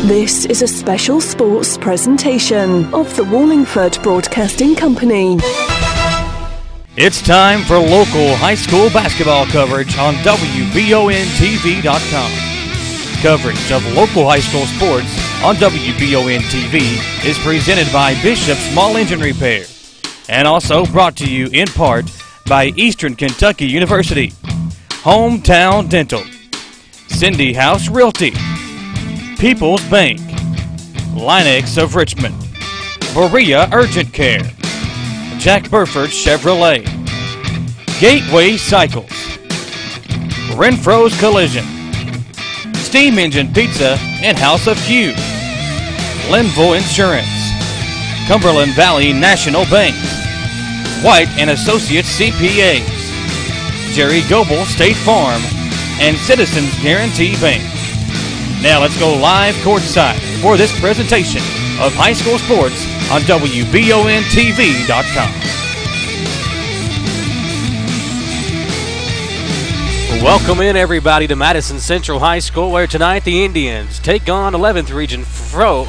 This is a special sports presentation of the Wallingford Broadcasting Company. It's time for local high school basketball coverage on WBONTV.com. Coverage of local high school sports on WBON-TV is presented by Bishop Small Engine Repair and also brought to you in part by Eastern Kentucky University, Hometown Dental, Cindy House Realty, People's Bank, Linex of Richmond, Berea Urgent Care, Jack Burford Chevrolet, Gateway Cycles, Renfro's Collision, Steam Engine Pizza and House of Q, Linville Insurance, Cumberland Valley National Bank, White & Associates CPAs, Jerry Goebel State Farm, and Citizens Guarantee Bank. Now let's go live courtside for this presentation of high school sports on WBONTV.com. Welcome in, everybody, to Madison Central High School, where tonight the Indians take on 11th Region foe,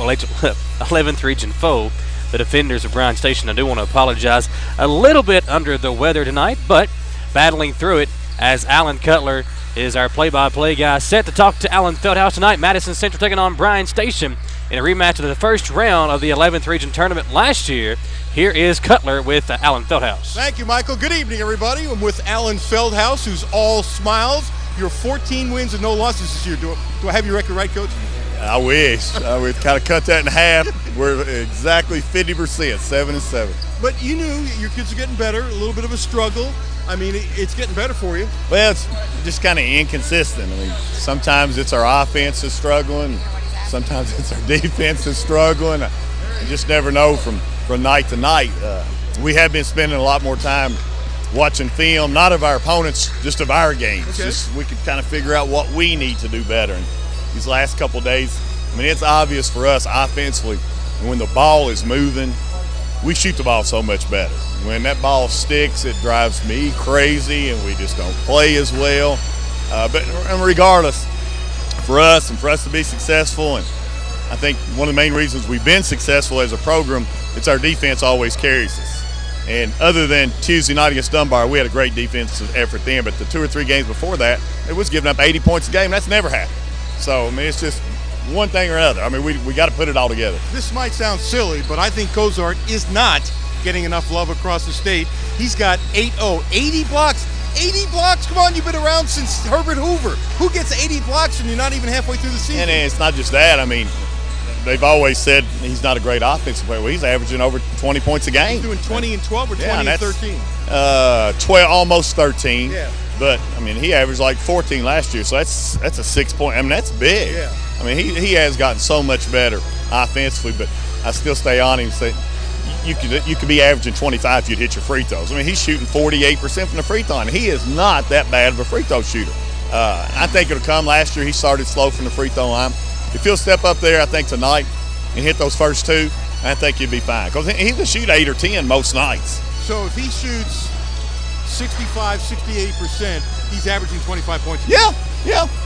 the defenders of Bryan Station. I do want to apologize, a little bit under the weather tonight, but battling through it as Alan Cutler is our play-by-play guy, set to talk to Alan Feldhouse tonight. Madison Central taking on Bryan Station in a rematch of the first round of the 11th Region Tournament last year. Here is Cutler with Alan Feldhouse. Thank you, Michael. Good evening, everybody. I'm with Alan Feldhouse, who's all smiles. You're 14 wins and no losses this year. Do I have your record right, Coach? I wish. I would kind of cut that in half. We're exactly 50%, 7-7. But you knew your kids are getting better, a little bit of a struggle. I mean, it's getting better for you. Well, it's just kind of inconsistent. I mean, sometimes it's our offense is struggling. Sometimes it's our defense is struggling. You just never know from night to night. We have been spending a lot more time watching film, not of our opponents, just of our games. Okay. Just we can kind of figure out what we need to do better. And these last couple of days, I mean, it's obvious for us offensively, when the ball is moving, we shoot the ball so much better. When that ball sticks, it drives me crazy, and we just don't play as well. But regardless, for us to be successful, and I think one of the main reasons we've been successful as a program, it's our defense always carries us. And other than Tuesday night against Dunbar, we had a great defensive effort then, but the 2 or 3 games before that, it was giving up 80 points a game. That's never happened. So, I mean, it's just one thing or another. I mean, we got to put it all together. This might sound silly, but I think Cozart is not getting enough love across the state. He's got 80 blocks. 80 blocks? Come on, you've been around since Herbert Hoover. Who gets 80 blocks when you're not even halfway through the season? And it's not just that. I mean, they've always said he's not a great offensive player. Well, he's averaging over 20 points a game. He's doing 20 and 12 or 20 and 13? 12, almost 13. Yeah. But, I mean, he averaged like 14 last year, so that's a 6-point. I mean, that's big. Yeah. I mean, he has gotten so much better offensively, but I still stay on him and say you could be averaging 25 if you'd hit your free throws. I mean, he's shooting 48% from the free throw line. He is not that bad of a free throw shooter. I think it'll come. Last year he started slow from the free throw line. If he'll step up there, I think, tonight and hit those first 2, I think he'll be fine. Because he can shoot 8 or 10 most nights. So if he shoots 65, 68%, he's averaging 25 points. Yeah,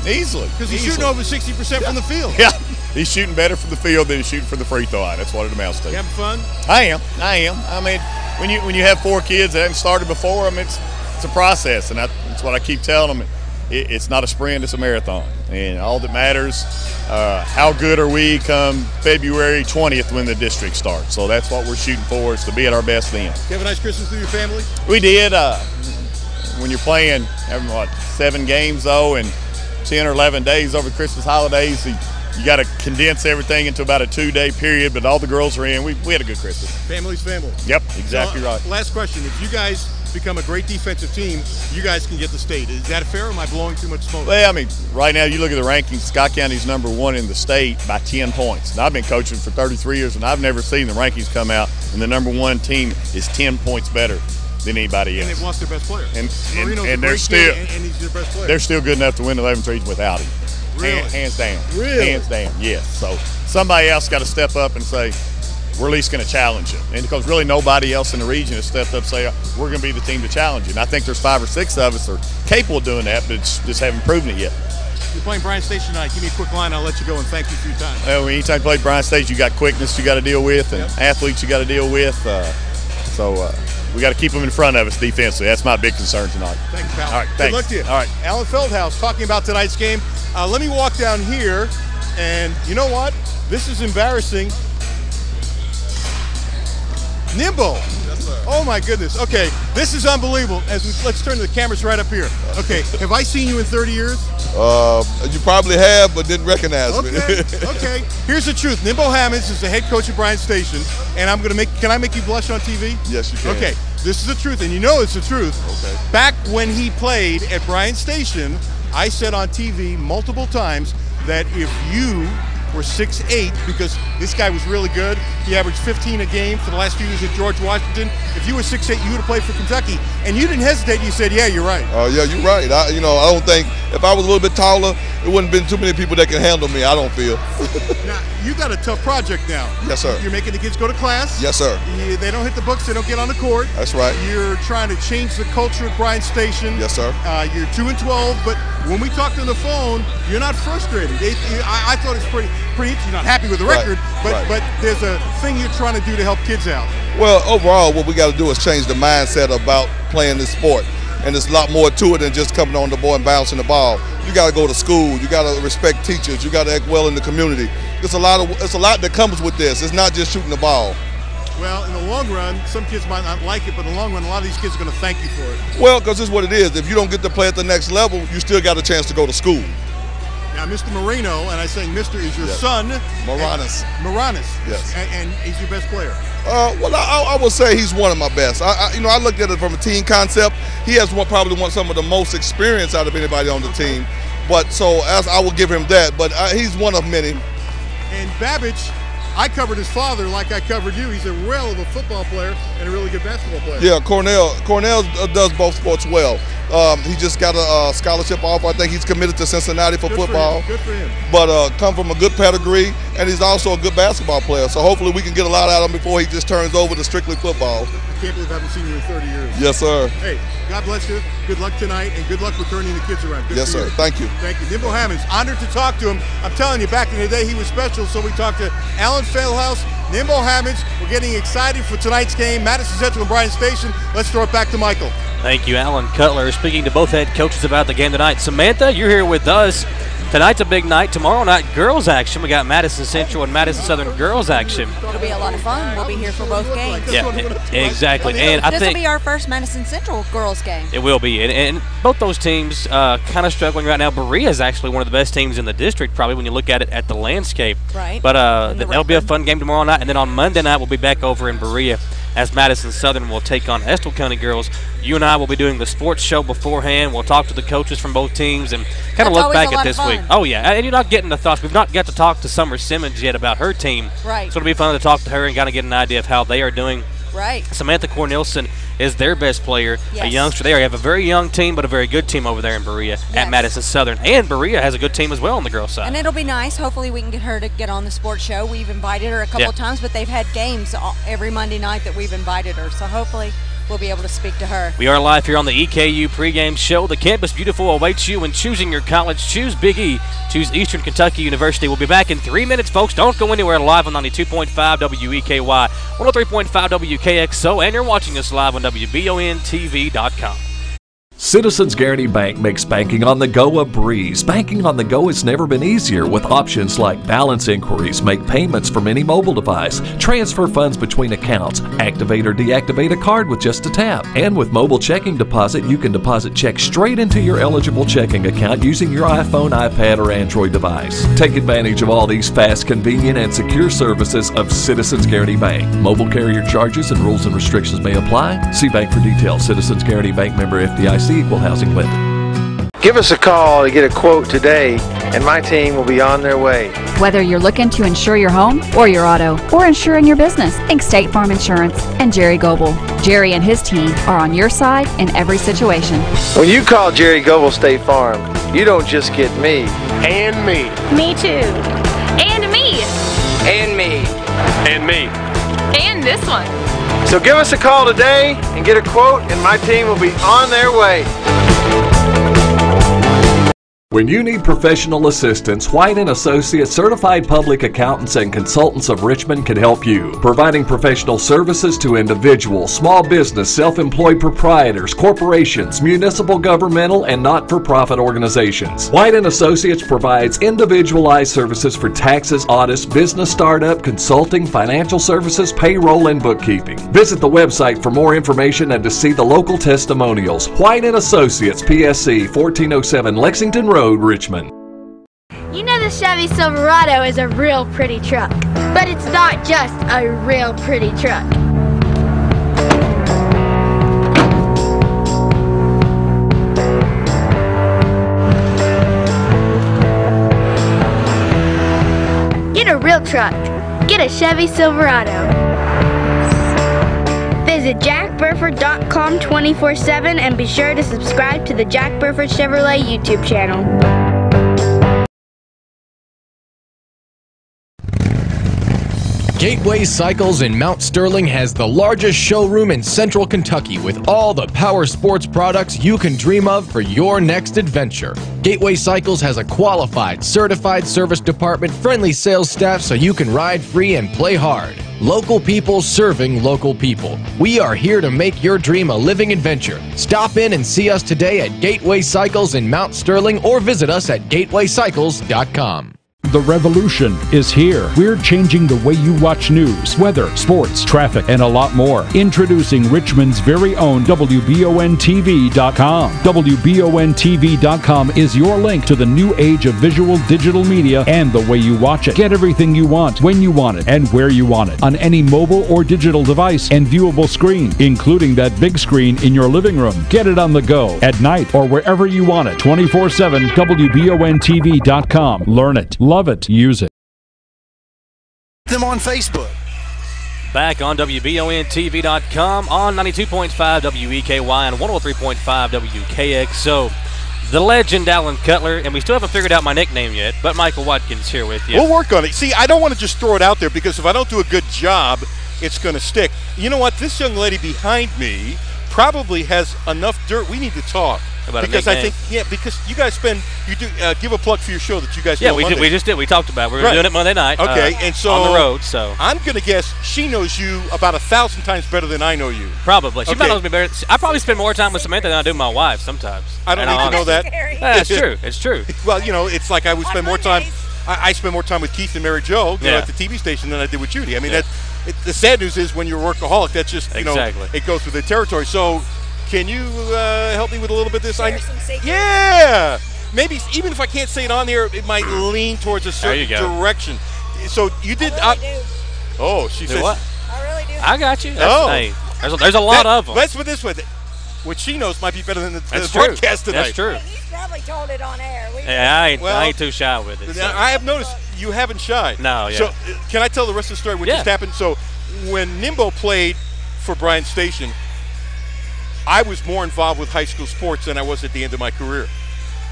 easily. Because he's shooting over 60% from the field. Yeah, he's shooting better from the field than he's shooting from the free throw line. That's what it amounts to. You having fun? I am. I mean, when you have 4 kids that haven't started before, I mean, it's a process, and that's what I keep telling them. It's not a sprint, it's a marathon. And all that matters, how good are we come February 20th when the district starts. So that's what we're shooting for, is to be at our best then. You have a nice Christmas with your family? We did. When you're playing, 7 games, though, and 10 or 11 days over the Christmas holidays, you got to condense everything into about a 2-day period, but all the girls are in. We had a good Christmas. Family's family. Yep, exactly right. Last question. If you guys become a great defensive team, you guys can get the state. Is that fair, or am I blowing too much smoke? Well, I mean, right now you look at the rankings, Scott County's #1 in the state by 10 points. Now, I've been coaching for 33 years, and I've never seen the rankings come out, and the #1 team is 10 points better than anybody else. And they've lost their best player. And they're still, and he's their best player. They're still good enough to win the 11th region without him. Really? Hands down. Really? Hands down, yes. So somebody else got to step up and say, we're at least going to challenge him. And because really nobody else in the region has stepped up and say, we're going to be the team to challenge him. And I think there's 5 or 6 of us that are capable of doing that, but just haven't proven it yet. You're playing Bryan Station tonight. Give me a quick line. I'll let you go and thank you for your time. Well, anytime you play Bryan Station, you got quickness you got to deal with, and athletes you got to deal with. So we got to keep them in front of us defensively. That's my big concern tonight. Thanks, pal. All right, Good thanks. luck to you. All right. Alan Feldhaus talking about tonight's game. Let me walk down here, and you know what? This is embarrassing. Nimble. Yes, sir. Oh my goodness. Okay, this is unbelievable. Let's turn the cameras right up here. Okay, have I seen you in 30 years? You probably have, but didn't recognize me. Okay. Here's the truth. Nimble Hammonds is the head coach of Bryan Station, and can I make you blush on TV? Yes, you can. Okay, this is the truth, and you know it's the truth. Okay. Back when he played at Bryan Station, I said on TV multiple times that if you were 6'8", because this guy was really good. He averaged 15 a game for the last few years at George Washington. If you were 6'8", you would have played for Kentucky. And you didn't hesitate. You said, yeah, you're right. Yeah, you're right. I don't think if I was a little bit taller, it wouldn't have been too many people that can handle me, I don't feel. Now, you got a tough project now. Yes, sir. You're making the kids go to class. Yes, sir. They don't hit the books. They don't get on the court. That's right. You're trying to change the culture at Bryan Station. Yes, sir. You're 2-12, but when we talked on the phone, you're not frustrated. I thought it's pretty interesting. You're not happy with the record, but there's a thing you're trying to do to help kids out. Well, overall, what we got to do is change the mindset about playing this sport. And there's a lot more to it than just coming on the ball and bouncing the ball. You got to go to school. You got to respect teachers. You got to act well in the community. It's a lot that comes with this. It's not just shooting the ball. Well, in the long run, some kids might not like it, but in the long run, a lot of these kids are going to thank you for it. Well, because this is what it is. If you don't get to play at the next level, you still got a chance to go to school. Now, Mr. Marino, and I say Mr. is your son. Moranis. Yes. And he's your best player. Well, I would say he's one of my best. I looked at it from a team concept. He has probably some of the most experience out of anybody on the team. But so as I will give him that. But he's one of many. And Babbage, I covered his father like I covered you. He's a well of a football player and a really good basketball player. Yeah, Cornell does both sports well. He just got a scholarship offer. I think he's committed to Cincinnati for football. Good for him. But come from a good pedigree, and he's also a good basketball player. So hopefully we can get a lot out of him before he just turns over to strictly football. I can't believe I haven't seen you in 30 years. Yes, sir. Hey, God bless you. Good luck tonight, and good luck with turning the kids around. Good yes, sir. You. Thank you. Thank you. Nimble Hammonds, honored to talk to him. I'm telling you, back in the day, he was special, so we talked to Alan Feldhaus, Nimble Hammonds. We're getting excited for tonight's game, Madison Central and Bryan Station. Let's throw it back to Michael. Thank you, Alan Cutler. Speaking to both head coaches about the game tonight. Samantha, you're here with us. Tonight's a big night. Tomorrow night, girls action. We got Madison Central and Madison Southern girls action. It'll be a lot of fun. We'll be here for both games. Yeah, exactly. And I this think will be our first Madison Central girls game. It will be. And both those teams kind of struggling right now. Berea is actually one of the best teams in the district, probably, when you look at it at the landscape. Right. But that'll be a fun game tomorrow night. And then on Monday night, we'll be back over in Berea as Madison Southern will take on Estill County girls. You and I will be doing the sports show beforehand. We'll talk to the coaches from both teams and kind of look back at this week. Oh, yeah. And you're not getting the thoughts. We've not got to talk to Summer Simmons yet about her team. Right. So it'll be fun to talk to her and kind of get an idea of how they are doing. Right. Samantha Cornelson is their best player, yes. A youngster there. You have a very young team, but a very good team over there in Berea at Madison Southern. And Berea has a good team as well on the girls' side. And it'll be nice. Hopefully we can get her to get on the sports show. We've invited her a couple of times, but they've had games every Monday night that we've invited her. So hopefully we'll be able to speak to her. We are live here on the EKU pregame show. The Campus Beautiful awaits you when choosing your college. Choose Big E. Choose Eastern Kentucky University. We'll be back in 3 minutes, folks. Don't go anywhere. Live on 92.5 WEKY, 103.5 WKXO, and you're watching us live on WBONTV.com. Citizens Guaranty Bank makes banking on the go a breeze. Banking on the go has never been easier with options like balance inquiries, make payments from any mobile device, transfer funds between accounts, activate or deactivate a card with just a tap. And with mobile checking deposit, you can deposit checks straight into your eligible checking account using your iPhone, iPad, or Android device. Take advantage of all these fast, convenient, and secure services of Citizens Guaranty Bank. Mobile carrier charges and rules and restrictions may apply. See bank for details. Citizens Guaranty Bank, member FDIC. Equal housing lender. Give us a call to get a quote today, and my team will be on their way. Whether you're looking to insure your home or your auto or insuring your business, think State Farm Insurance and Jerry Goebel. Jerry and his team are on your side in every situation. When you call Jerry Goebel State Farm, you don't just get me. And me. Me too. And me. And me. And me. And this one. So give us a call today and get a quote, and my team will be on their way. When you need professional assistance, White & Associates Certified Public Accountants and Consultants of Richmond can help you, providing professional services to individuals, small business, self-employed proprietors, corporations, municipal, governmental, and not-for-profit organizations. White & Associates provides individualized services for taxes, audits, business startup, consulting, financial services, payroll, and bookkeeping. Visit the website for more information and to see the local testimonials. White & Associates, PSC, 1407 Lexington Road, Richmond. You know the Chevy Silverado is a real pretty truck, but it's not just a real pretty truck. Get a real truck. Get a Chevy Silverado. Visit jackburford.com 24/7 and be sure to subscribe to the Jack Burford Chevrolet YouTube channel. Gateway Cycles in Mount Sterling has the largest showroom in Central Kentucky with all the power sports products you can dream of for your next adventure. Gateway Cycles has a qualified, certified service department, friendly sales staff so you can ride free and play hard. Local people serving local people. We are here to make your dream a living adventure. Stop in and see us today at Gateway Cycles in Mount Sterling or visit us at gatewaycycles.com. The revolution is here. We're changing the way you watch news, weather, sports, traffic, and a lot more. Introducing Richmond's very own WBONTV.com. WBONTV.com is your link to the new age of visual digital media and the way you watch it. Get everything you want, when you want it, and where you want it, on any mobile or digital device and viewable screen, including that big screen in your living room. Get it on the go, at night, or wherever you want it. 24/7, WBONTV.com. Learn it. Love it. Use it. Them on Facebook. Back on WBONTV.com on 92.5 WEKY and 103.5 WKXO. The legend Alan Cutler, and we still haven't figured out my nickname yet, but Michael Watkins here with you. We'll work on it. See, I don't want to just throw it out there because if I don't do a good job, it's going to stick. You know what? This young lady behind me probably has enough dirt. We need to talk. Because I think, because you guys give a plug for your show that you guys do on Monday. We just did. We talked about it. We're doing it Monday night. Okay, and so on the road. So I'm going to guess she knows you about 1,000 times better than I know you. Probably. She knows me better. I probably spend more time with Samantha than I do with my wife sometimes. I don't need to know that. That's true. It's true. Well, it's like I would spend more time. I spend more time with Keith and Mary Jo at the TV station than I did with Judy. I mean, the sad news is when you're a workaholic, that's just it goes with the territory. So. Can you help me with a little bit of this? Yeah! Maybe even if I can't say it on there, it might lean towards a certain direction. So you did. I really do. Oh, she says. What? I really do. I got you. Hey, there's a lot of them. Let's put this way. What she knows might be better than the broadcast tonight. That's true. He's probably told it on air. I ain't too shy with it. So. I have noticed you haven't shied. No, yeah. So can I tell the rest of the story? What just happened? So when Nimbo played for Bryan Station, I was more involved with high school sports than I was at the end of my career.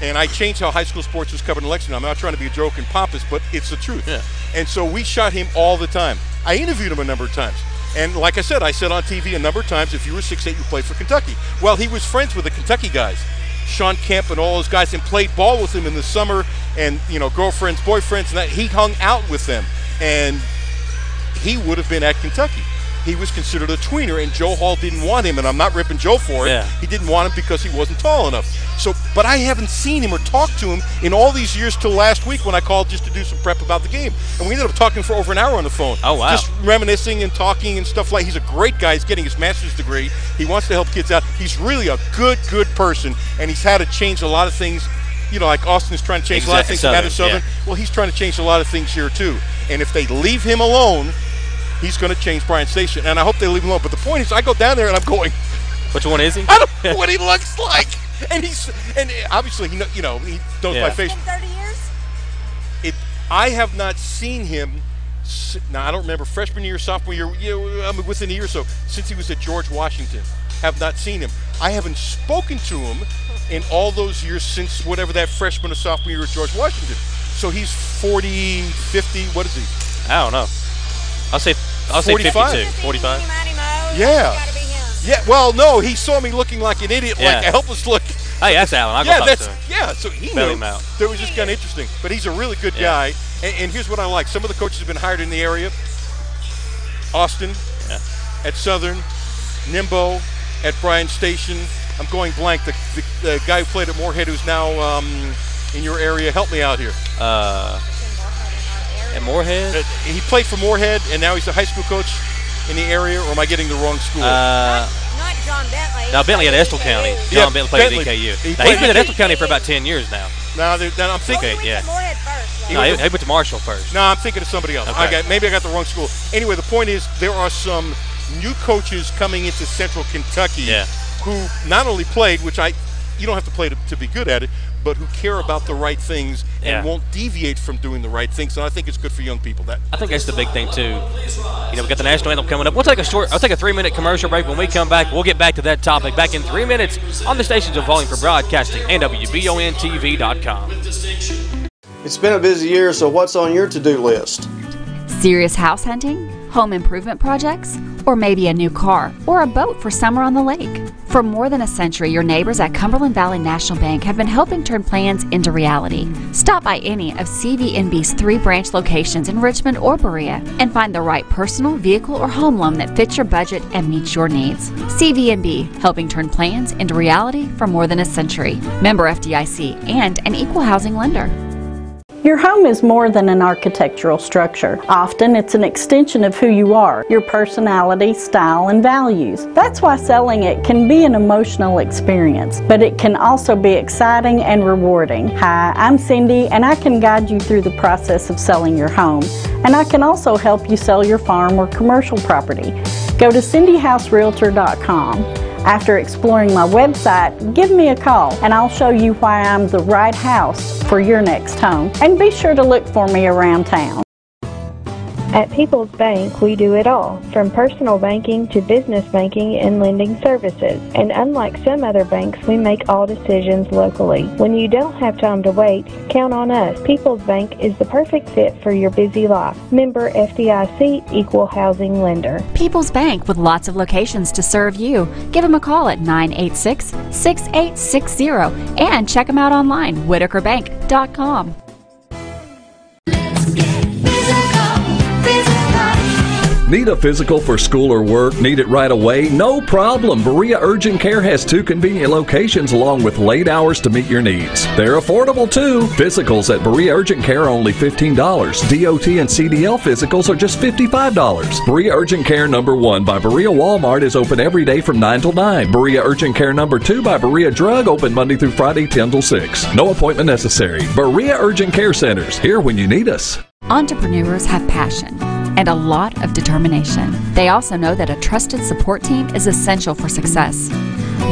And I changed how high school sports was covered in Lexington. I'm not trying to be a joke and pompous, but it's the truth. Yeah. And so we shot him all the time. I interviewed him a number of times. And like I said on TV a number of times, if you were 6'8", you played for Kentucky. Well, he was friends with the Kentucky guys, Sean Kemp and all those guys, and played ball with them in the summer and, girlfriends, boyfriends, and that. He hung out with them. And he would have been at Kentucky. He was considered a tweener, and Joe Hall didn't want him, and I'm not ripping Joe for it. Yeah. He didn't want him because he wasn't tall enough. So, but I haven't seen him or talked to him in all these years till last week when I called just to do some prep about the game. And we ended up talking for over an hour on the phone. Oh, wow. Just reminiscing and talking and stuff like. He's a great guy. He's getting his master's degree. He wants to help kids out. He's really a good person, and he's had to change a lot of things. Like Austin's trying to change a lot of things in Madison. Yeah. Well, he's trying to change a lot of things here, too. And if they leave him alone, he's going to change Bryan Station, and I hope they leave him alone. But the point is, I go down there and I'm going, which one is he? I don't know what he looks like. And obviously he knows my face. In 30 years? I have not seen him. Now I don't remember freshman year, sophomore year. Within a year or so since he was at George Washington. Have not seen him. I haven't spoken to him in all those years since whatever that freshman or sophomore year at George Washington. So he's 40, 50. What is he? I don't know. I'll say 52, 45. Yeah. Yeah, well, no, he saw me looking like an idiot, like a helpless look. Hey, that's Alan. I'll go talk to him. Yeah, so he Belly knew. mount. That was just kind of interesting. But he's a really good guy. And here's what I like. Some of the coaches have been hired in the area. Austin at Southern, Nimbo at Bryan Station. I'm going blank. The guy who played at Moorhead, who's now in your area. Help me out here. At Moorhead? He played for Moorhead, and now he's a high school coach in the area, or am I getting the wrong school? Not John Bentley. No, Bentley at Estill County. John Bentley played at EKU. He's been at Estill County for about 10 years now. Now I'm thinking. He went to Moorhead first. No, he went to Marshall first. No, I'm thinking of somebody else. Okay. Maybe I got the wrong school. Anyway, the point is there are some new coaches coming into Central Kentucky who not only played, which you don't have to play to be good at it, but who care about the right things and won't deviate from doing the right things. And I think it's good for young people. I think that's the big thing too. We got the national anthem coming up. I'll take a 3-minute commercial break. When we come back, we'll get back to that topic back in 3 minutes on the stations of Volume for Broadcasting and WBONTV.com. It's been a busy year, so what's on your to-do list? Serious house hunting, home improvement projects, or maybe a new car or a boat for summer on the lake. For more than a century, your neighbors at Cumberland Valley National Bank have been helping turn plans into reality. Stop by any of CVNB's 3 branch locations in Richmond or Berea and find the right personal, vehicle, or home loan that fits your budget and meets your needs. CVNB, helping turn plans into reality for more than a century. Member FDIC and an equal housing lender. Your home is more than an architectural structure. Often it's an extension of who you are, your personality, style, and values. That's why selling it can be an emotional experience, but it can also be exciting and rewarding. Hi, I'm Cindy, and I can guide you through the process of selling your home, and I can also help you sell your farm or commercial property. Go to cindyhouserealtor.com. After exploring my website, give me a call and I'll show you why I'm the right house for your next home. And be sure to look for me around town. At People's Bank, we do it all, from personal banking to business banking and lending services. And unlike some other banks, we make all decisions locally. When you don't have time to wait, count on us. People's Bank is the perfect fit for your busy life. Member FDIC, Equal Housing Lender. People's Bank, with lots of locations to serve you. Give them a call at 986-6860 and check them out online, whitakerbank.com. Need a physical for school or work? Need it right away? No problem. Berea Urgent Care has 2 convenient locations along with late hours to meet your needs. They're affordable too. Physicals at Berea Urgent Care are only $15. DOT and CDL physicals are just $55. Berea Urgent Care number 1 by Berea Walmart is open every day from 9 till 9. Berea Urgent Care number 2 by Berea Drug open Monday through Friday 10 till 6. No appointment necessary. Berea Urgent Care Centers, here when you need us. Entrepreneurs have passion and a lot of determination. They also know that a trusted support team is essential for success.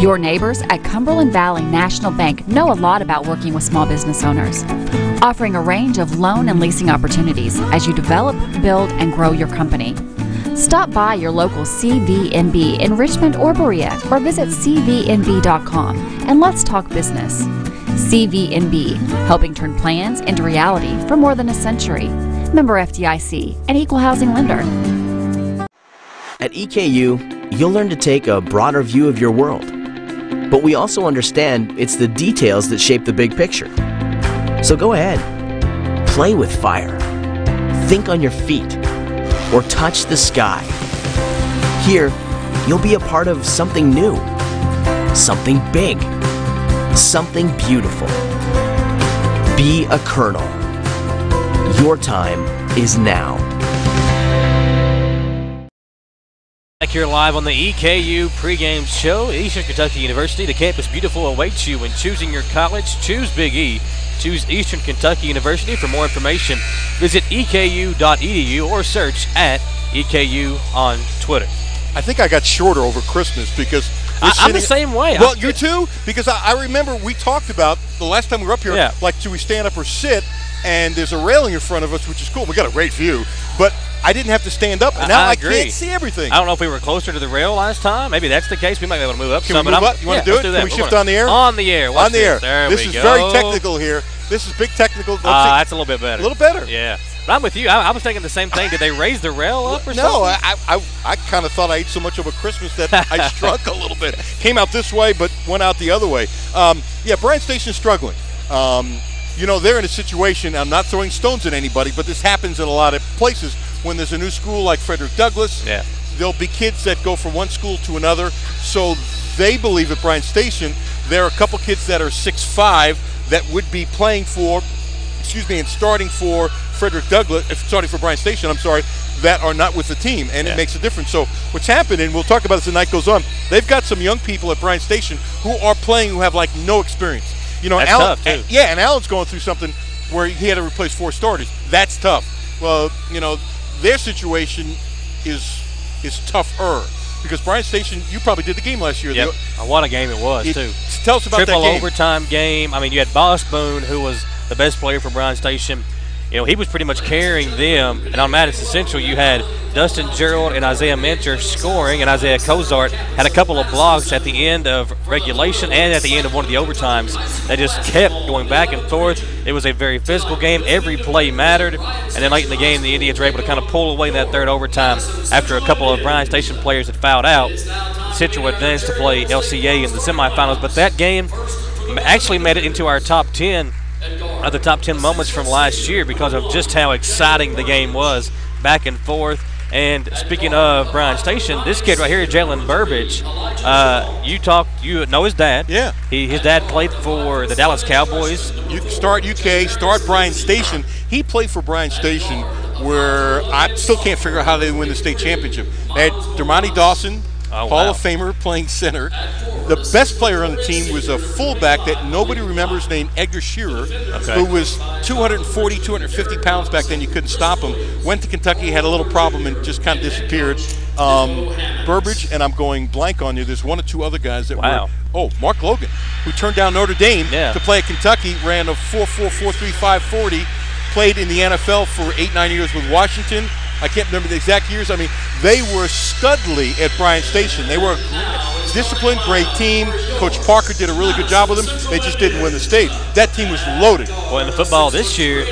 Your neighbors at Cumberland Valley National Bank know a lot about working with small business owners, offering a range of loan and leasing opportunities as you develop, build, and grow your company. Stop by your local CVNB in Richmond or Berea, or visit cvnb.com and let's talk business. CVNB, helping turn plans into reality for more than a century. Member FDIC, an equal housing lender. At EKU, you'll learn to take a broader view of your world. But we also understand it's the details that shape the big picture. So go ahead, play with fire, think on your feet, or touch the sky. Here, you'll be a part of something new, something big, something beautiful. Be a colonel. Your time is now. Back here live on the EKU pregame show. Eastern Kentucky University, the campus beautiful awaits you when choosing your college. Choose Big E. Choose Eastern Kentucky University. For more information, visit eku.edu or search at EKU on Twitter. I think I got shorter over Christmas because I'm the same way. Well, you too? Because I remember we talked about the last time we were up here, like, do we stand up or sit? And there's a railing in front of us, which is cool. We got a great view, but I didn't have to stand up, and now I can't see everything. I don't know if we were closer to the rail last time. Maybe that's the case. We might be able to move up. Can we move up? You want to do it? Can we shift on the air? On the air. On the air. There this we is go. very technical here. This is big technical. That's a little bit better. A little better. Yeah. But I'm with you. I was thinking the same thing. Did they raise the rail up or something? No, I kind of thought I ate so much of a Christmas that I shrunk a little bit. Came out this way, but went out the other way. Bryan Station's struggling. They're in a situation, I'm not throwing stones at anybody, but this happens in a lot of places. When there's a new school like Frederick Douglass, there'll be kids that go from one school to another. So they believe at Bryan Station, there are a couple kids that are 6'5" that would be playing for, and starting for starting for Bryan Station, that are not with the team, and it makes a difference. So what's happened, and we'll talk about this as the night goes on, they've got some young people at Bryan Station who are playing who have like no experience. That's Alan, tough, too. and Alan's going through something where he had to replace 4 starters. That's tough. Well, their situation is tougher because Bryan Station, you probably did the game last year. Yep. What a game it was, too. Tell us about that game. Triple overtime game. I mean, you had Boss Boone, who was the best player for Bryan Station. He was pretty much carrying them. And on Madison Central, you had Dustin Gerald and Isaiah Minter scoring, and Isaiah Cozart had a couple of blocks at the end of regulation and at the end of one of the overtimes. They just kept going back and forth. It was a very physical game. Every play mattered. And then late in the game, the Indians were able to kind of pull away in that third overtime after a couple of Bryan Station players had fouled out. Central advanced to play LCA in the semifinals, but that game actually made it into our top 10 of the top 10 moments from last year because of just how exciting the game was, back and forth. And speaking of Bryan Station, this kid right here, Jalen Burbage, you know his dad. Yeah. His dad played for the Dallas Cowboys. You start UK, start Bryan Station. He played for Bryan Station where I still can't figure out how they win the state championship. They had Dermonti Dawson, Hall of Famer, playing center. The best player on the team was a fullback that nobody remembers named Edgar Shearer, who was 240, 250 pounds back then. You couldn't stop him. Went to Kentucky, had a little problem, and just kind of disappeared. Burbage, and I'm going blank on you. There's one or two other guys that were. Oh, Mark Logan, who turned down Notre Dame to play at Kentucky, ran a 4.4, 4.3, 5.40, played in the NFL for 8-9 years with Washington. I can't remember the exact years. I mean, they were studly at Bryan Station. They were a disciplined, great team. Coach Parker did a really good job with them. They just didn't win the state. That team was loaded. Well, in the football this year,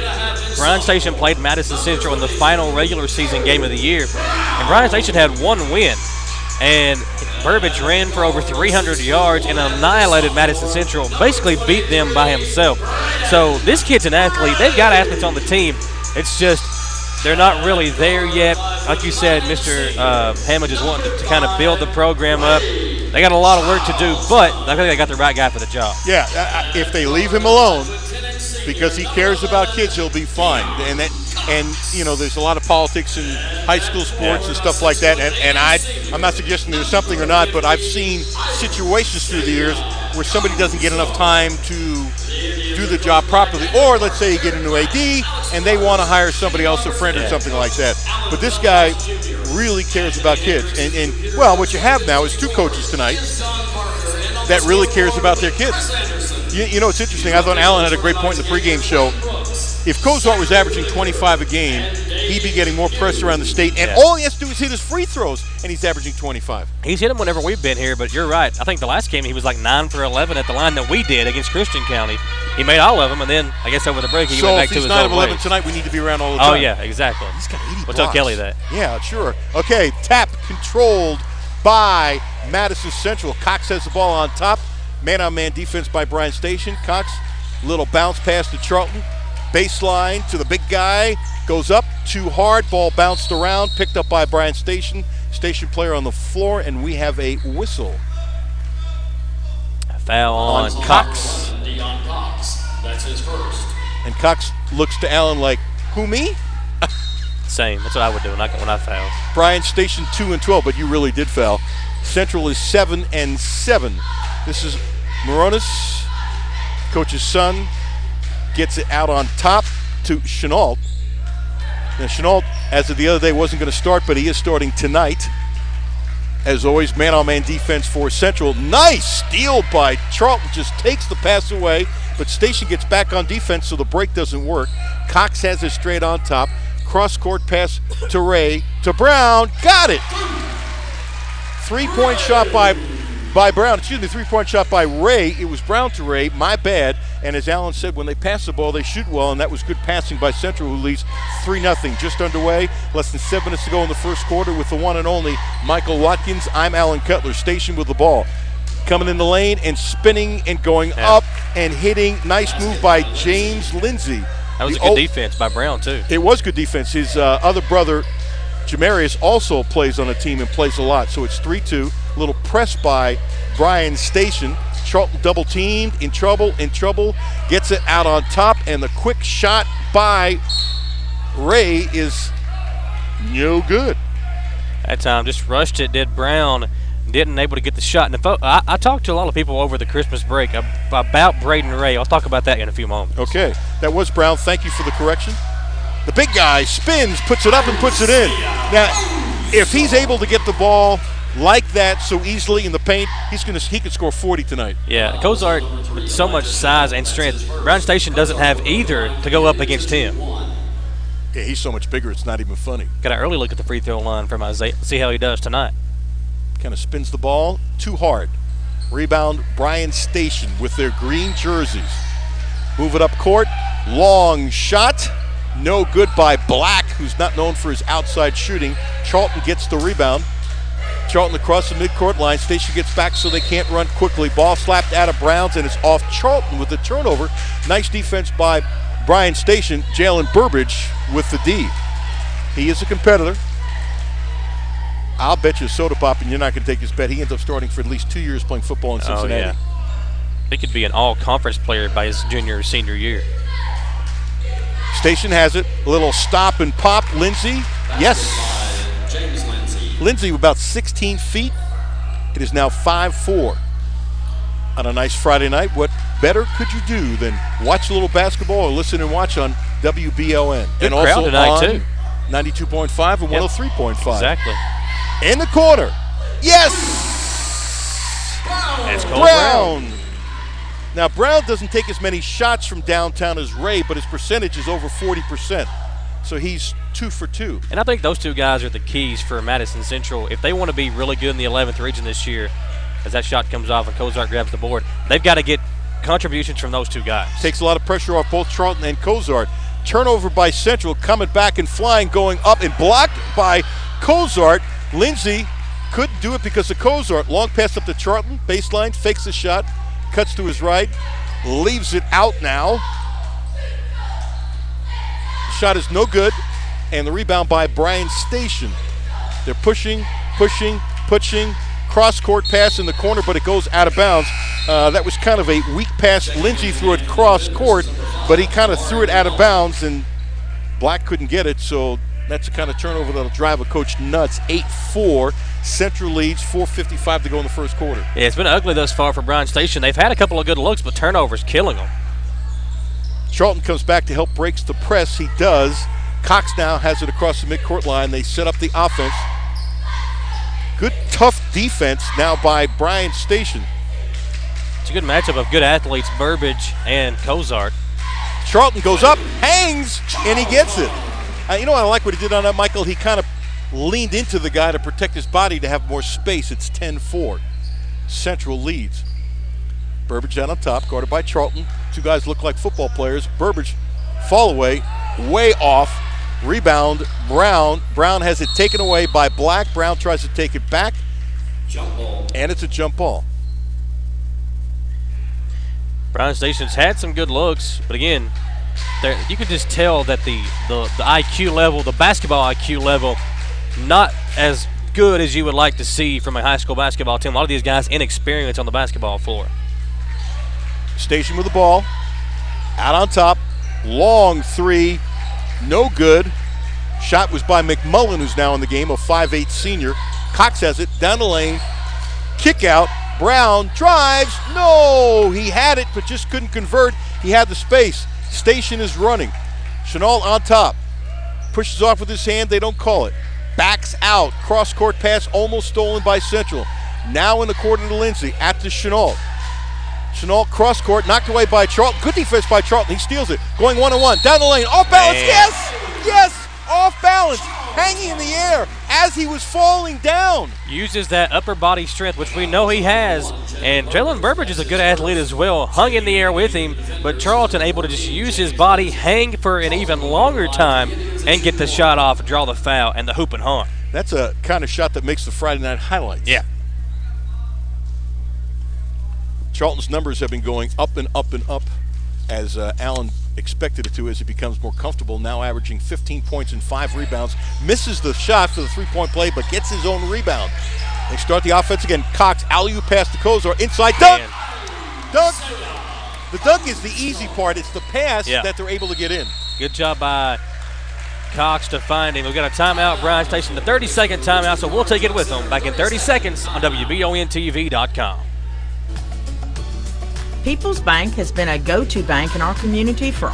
Bryan Station played Madison Central in the final regular season game of the year. And Bryan Station had one win. And Burbage ran for over 300 yards and annihilated Madison Central, basically beat them by himself. So this kid's an athlete. They've got athletes on the team. It's just they're not really there yet. Like you said, Mr. Hammond is wanting to kind of build the program up. They got a lot of work to do, but I think they got the right guy for the job. Yeah, if they leave him alone because he cares about kids, he'll be fine. And there's a lot of politics in high school sports and stuff like that. And I'm not suggesting there's something or not, but I've seen situations through the years where somebody doesn't get enough time to do the job properly. Or let's say you get a new AD and they want to hire somebody else, a friend or something like that. But this guy really cares about kids. And what you have now is two coaches tonight that really cares about their kids. You know, it's interesting. I thought Alan had a great point in the pregame show. If Cozart was averaging 25 a game, he'd be getting more pressure around the state, and all he has to do is hit his free throws, and he's averaging 25. He's hit them whenever we've been here, but you're right. I think the last game he was like 9 for 11 at the line that we did against Christian County. He made all of them, and then I guess over the break he went back to his old ways. So if he's 9 of 11 tonight, we need to be around all the time. Oh, yeah, exactly. He's got 80 blocks. We'll tell Kelly that. Yeah, sure. Okay, tap controlled by Madison Central. Cox has the ball on top. Man-on-man defense by Bryan Station. Cox, little bounce pass to Charlton. Baseline to the big guy. Goes up, too hard. Ball bounced around, picked up by Bryan Station. Station player on the floor, and we have a whistle. A foul on Cox. Dion Cox. That's his first. And Cox looks to Allen like, who, me? Same. That's what I would do when I foul. Bryan Station 2-12, but you really did foul. Central is 7-7. This is Moronis, coach's son, gets it out on top to Chenault. Now, Chenault, as of the other day, wasn't going to start, but he is starting tonight. As always, man-on-man defense for Central. Nice steal by Charlton, just takes the pass away, but Station gets back on defense, so the break doesn't work. Cox has it straight on top. Cross-court pass to Ray, to Brown, got it! 3-point shot by by Brown. Excuse me, three-point shot by Ray. It was Brown to Ray. My bad. And as Alan said, when they pass the ball, they shoot well, and that was good passing by Central, who leads 3-0. Just underway. Less than 7 minutes to go in the first quarter with the one and only Michael Watkins. I'm Alan Cutler, stationed with the ball. Coming in the lane and spinning and going up and hitting. Nice move by James Lindsay. That was a good defense by Brown, too. It was good defense. His other brother, Jamarius, also plays on the team and plays a lot. So it's 3-2. A little press by Bryan Station. Charlton double teamed, in trouble, gets it out on top, and the quick shot by Ray is no good. That time just rushed it, did Brown. Didn't able to get the shot. And I talked to a lot of people over the Christmas break about Braden Ray. I'll talk about that in a few moments. Okay, that was Brown. Thank you for the correction. The big guy spins, puts it up, and puts it in. Now, if he's able to get the ball like that so easily in the paint, he could score 40 tonight. Yeah, Cozart with so much size and strength. Bryan Station doesn't have either to go up against him. Yeah, he's so much bigger, it's not even funny. Got an early look at the free throw line from Isaiah. See how he does tonight. Kind of spins the ball too hard. Rebound, Bryan Station with their green jerseys. Move it up court. Long shot. No good by Black, who's not known for his outside shooting. Charlton gets the rebound. Charlton across the midcourt line. Station gets back so they can't run quickly. Ball slapped out of Browns, and it's off Charlton with the turnover. Nice defense by Bryan Station. Jalen Burbridge with the D. He is a competitor. I'll bet you a soda pop, and you're not going to take his bet. He ends up starting for at least 2 years playing football in Cincinnati. Oh, yeah. He could be an all-conference player by his junior or senior year. Station has it. A little stop and pop. Lindsay. Yes. Lindsay about 16 feet. It is now 5-4. On a nice Friday night, what better could you do than watch a little basketball or listen and watch on WBON? Good and crowd also tonight, on too. 92.5 and 103.5. Exactly. In the corner. Yes! It's Cole Brown. Now, Brown doesn't take as many shots from downtown as Ray, but his percentage is over 40%. So he's 2 for 2. And I think those two guys are the keys for Madison Central. If they want to be really good in the 11th region this year, as that shot comes off and Cozart grabs the board, they've got to get contributions from those two guys. Takes a lot of pressure off both Charlton and Cozart. Turnover by Central, coming back and flying, going up and blocked by Cozart. Lindsay couldn't do it because of Cozart. Long pass up to Charlton, baseline, fakes the shot, cuts to his right, leaves it out now. Shot is no good, and the rebound by Bryan Station. They're pushing, cross-court pass in the corner, but it goes out of bounds. That was kind of a weak pass. Lindsay threw it cross-court, but he kind of threw it out of bounds, and Black couldn't get it, so that's the kind of turnover that'll drive a coach nuts. 8-4. Central leads, 4:55 to go in the first quarter. Yeah, it's been ugly thus far for Bryan Station. They've had a couple of good looks, but turnovers killing them. Charlton comes back to help breaks the press. He does. Cox now has it across the midcourt line. They set up the offense. Good, tough defense now by Bryan Station. It's a good matchup of good athletes, Burbridge and Cozart. Charlton goes up, hangs, and he gets it. You know, I like what he did on that, Michael. He kind of leaned into the guy to protect his body to have more space. It's 10-4. Central leads. Burbridge down on top, guarded by Charlton. Two guys look like football players. Burbridge, fall away, way off. Rebound, Brown. Brown has it taken away by Black. Brown tries to take it back. Jump ball. And it's a jump ball. Bryan Station's had some good looks, but again, you can just tell that the IQ level, the basketball IQ level, not as good as you would like to see from a high school basketball team. A lot of these guys inexperienced on the basketball floor. Station with the ball, out on top, long three, no good. Shot was by McMullen, who's now in the game, a 5'8 senior. Cox has it, down the lane, kick out, Brown drives, no! He had it, but just couldn't convert. He had the space. Station is running. Chenal on top, pushes off with his hand, they don't call it. Backs out, cross-court pass almost stolen by Central. Now in the corner to Lindsay, at the Chenal. Chenal cross-court, knocked away by Charlton. Good defense by Charlton, he steals it. Going one-on-one, down the lane, off balance, yes! Yes! Off balance, hanging in the air, as he was falling down. Uses that upper body strength, which we know he has. And Jalen Burbridge is a good athlete as well. Hung in the air with him, but Charlton able to just use his body, hang for an even longer time, and get the shot off, draw the foul, and the hoop and horn. That's a kind of shot that makes the Friday night highlights. Yeah. Charlton's numbers have been going up and up and up as Allen expected it to as he becomes more comfortable, now averaging 15 points and 5 rebounds. Misses the shot for the three-point play, but gets his own rebound. They start the offense again. Cox, alley-oop pass to Kozar, inside dunk. Dunk. The dunk is the easy part. It's the pass that they're able to get in. Good job by Cox to find him. We've got a timeout. Bryan Station, the 30-second timeout, so we'll take it with them. Back in 30 seconds on WBONTV.com. People's Bank has been a go-to bank in our community for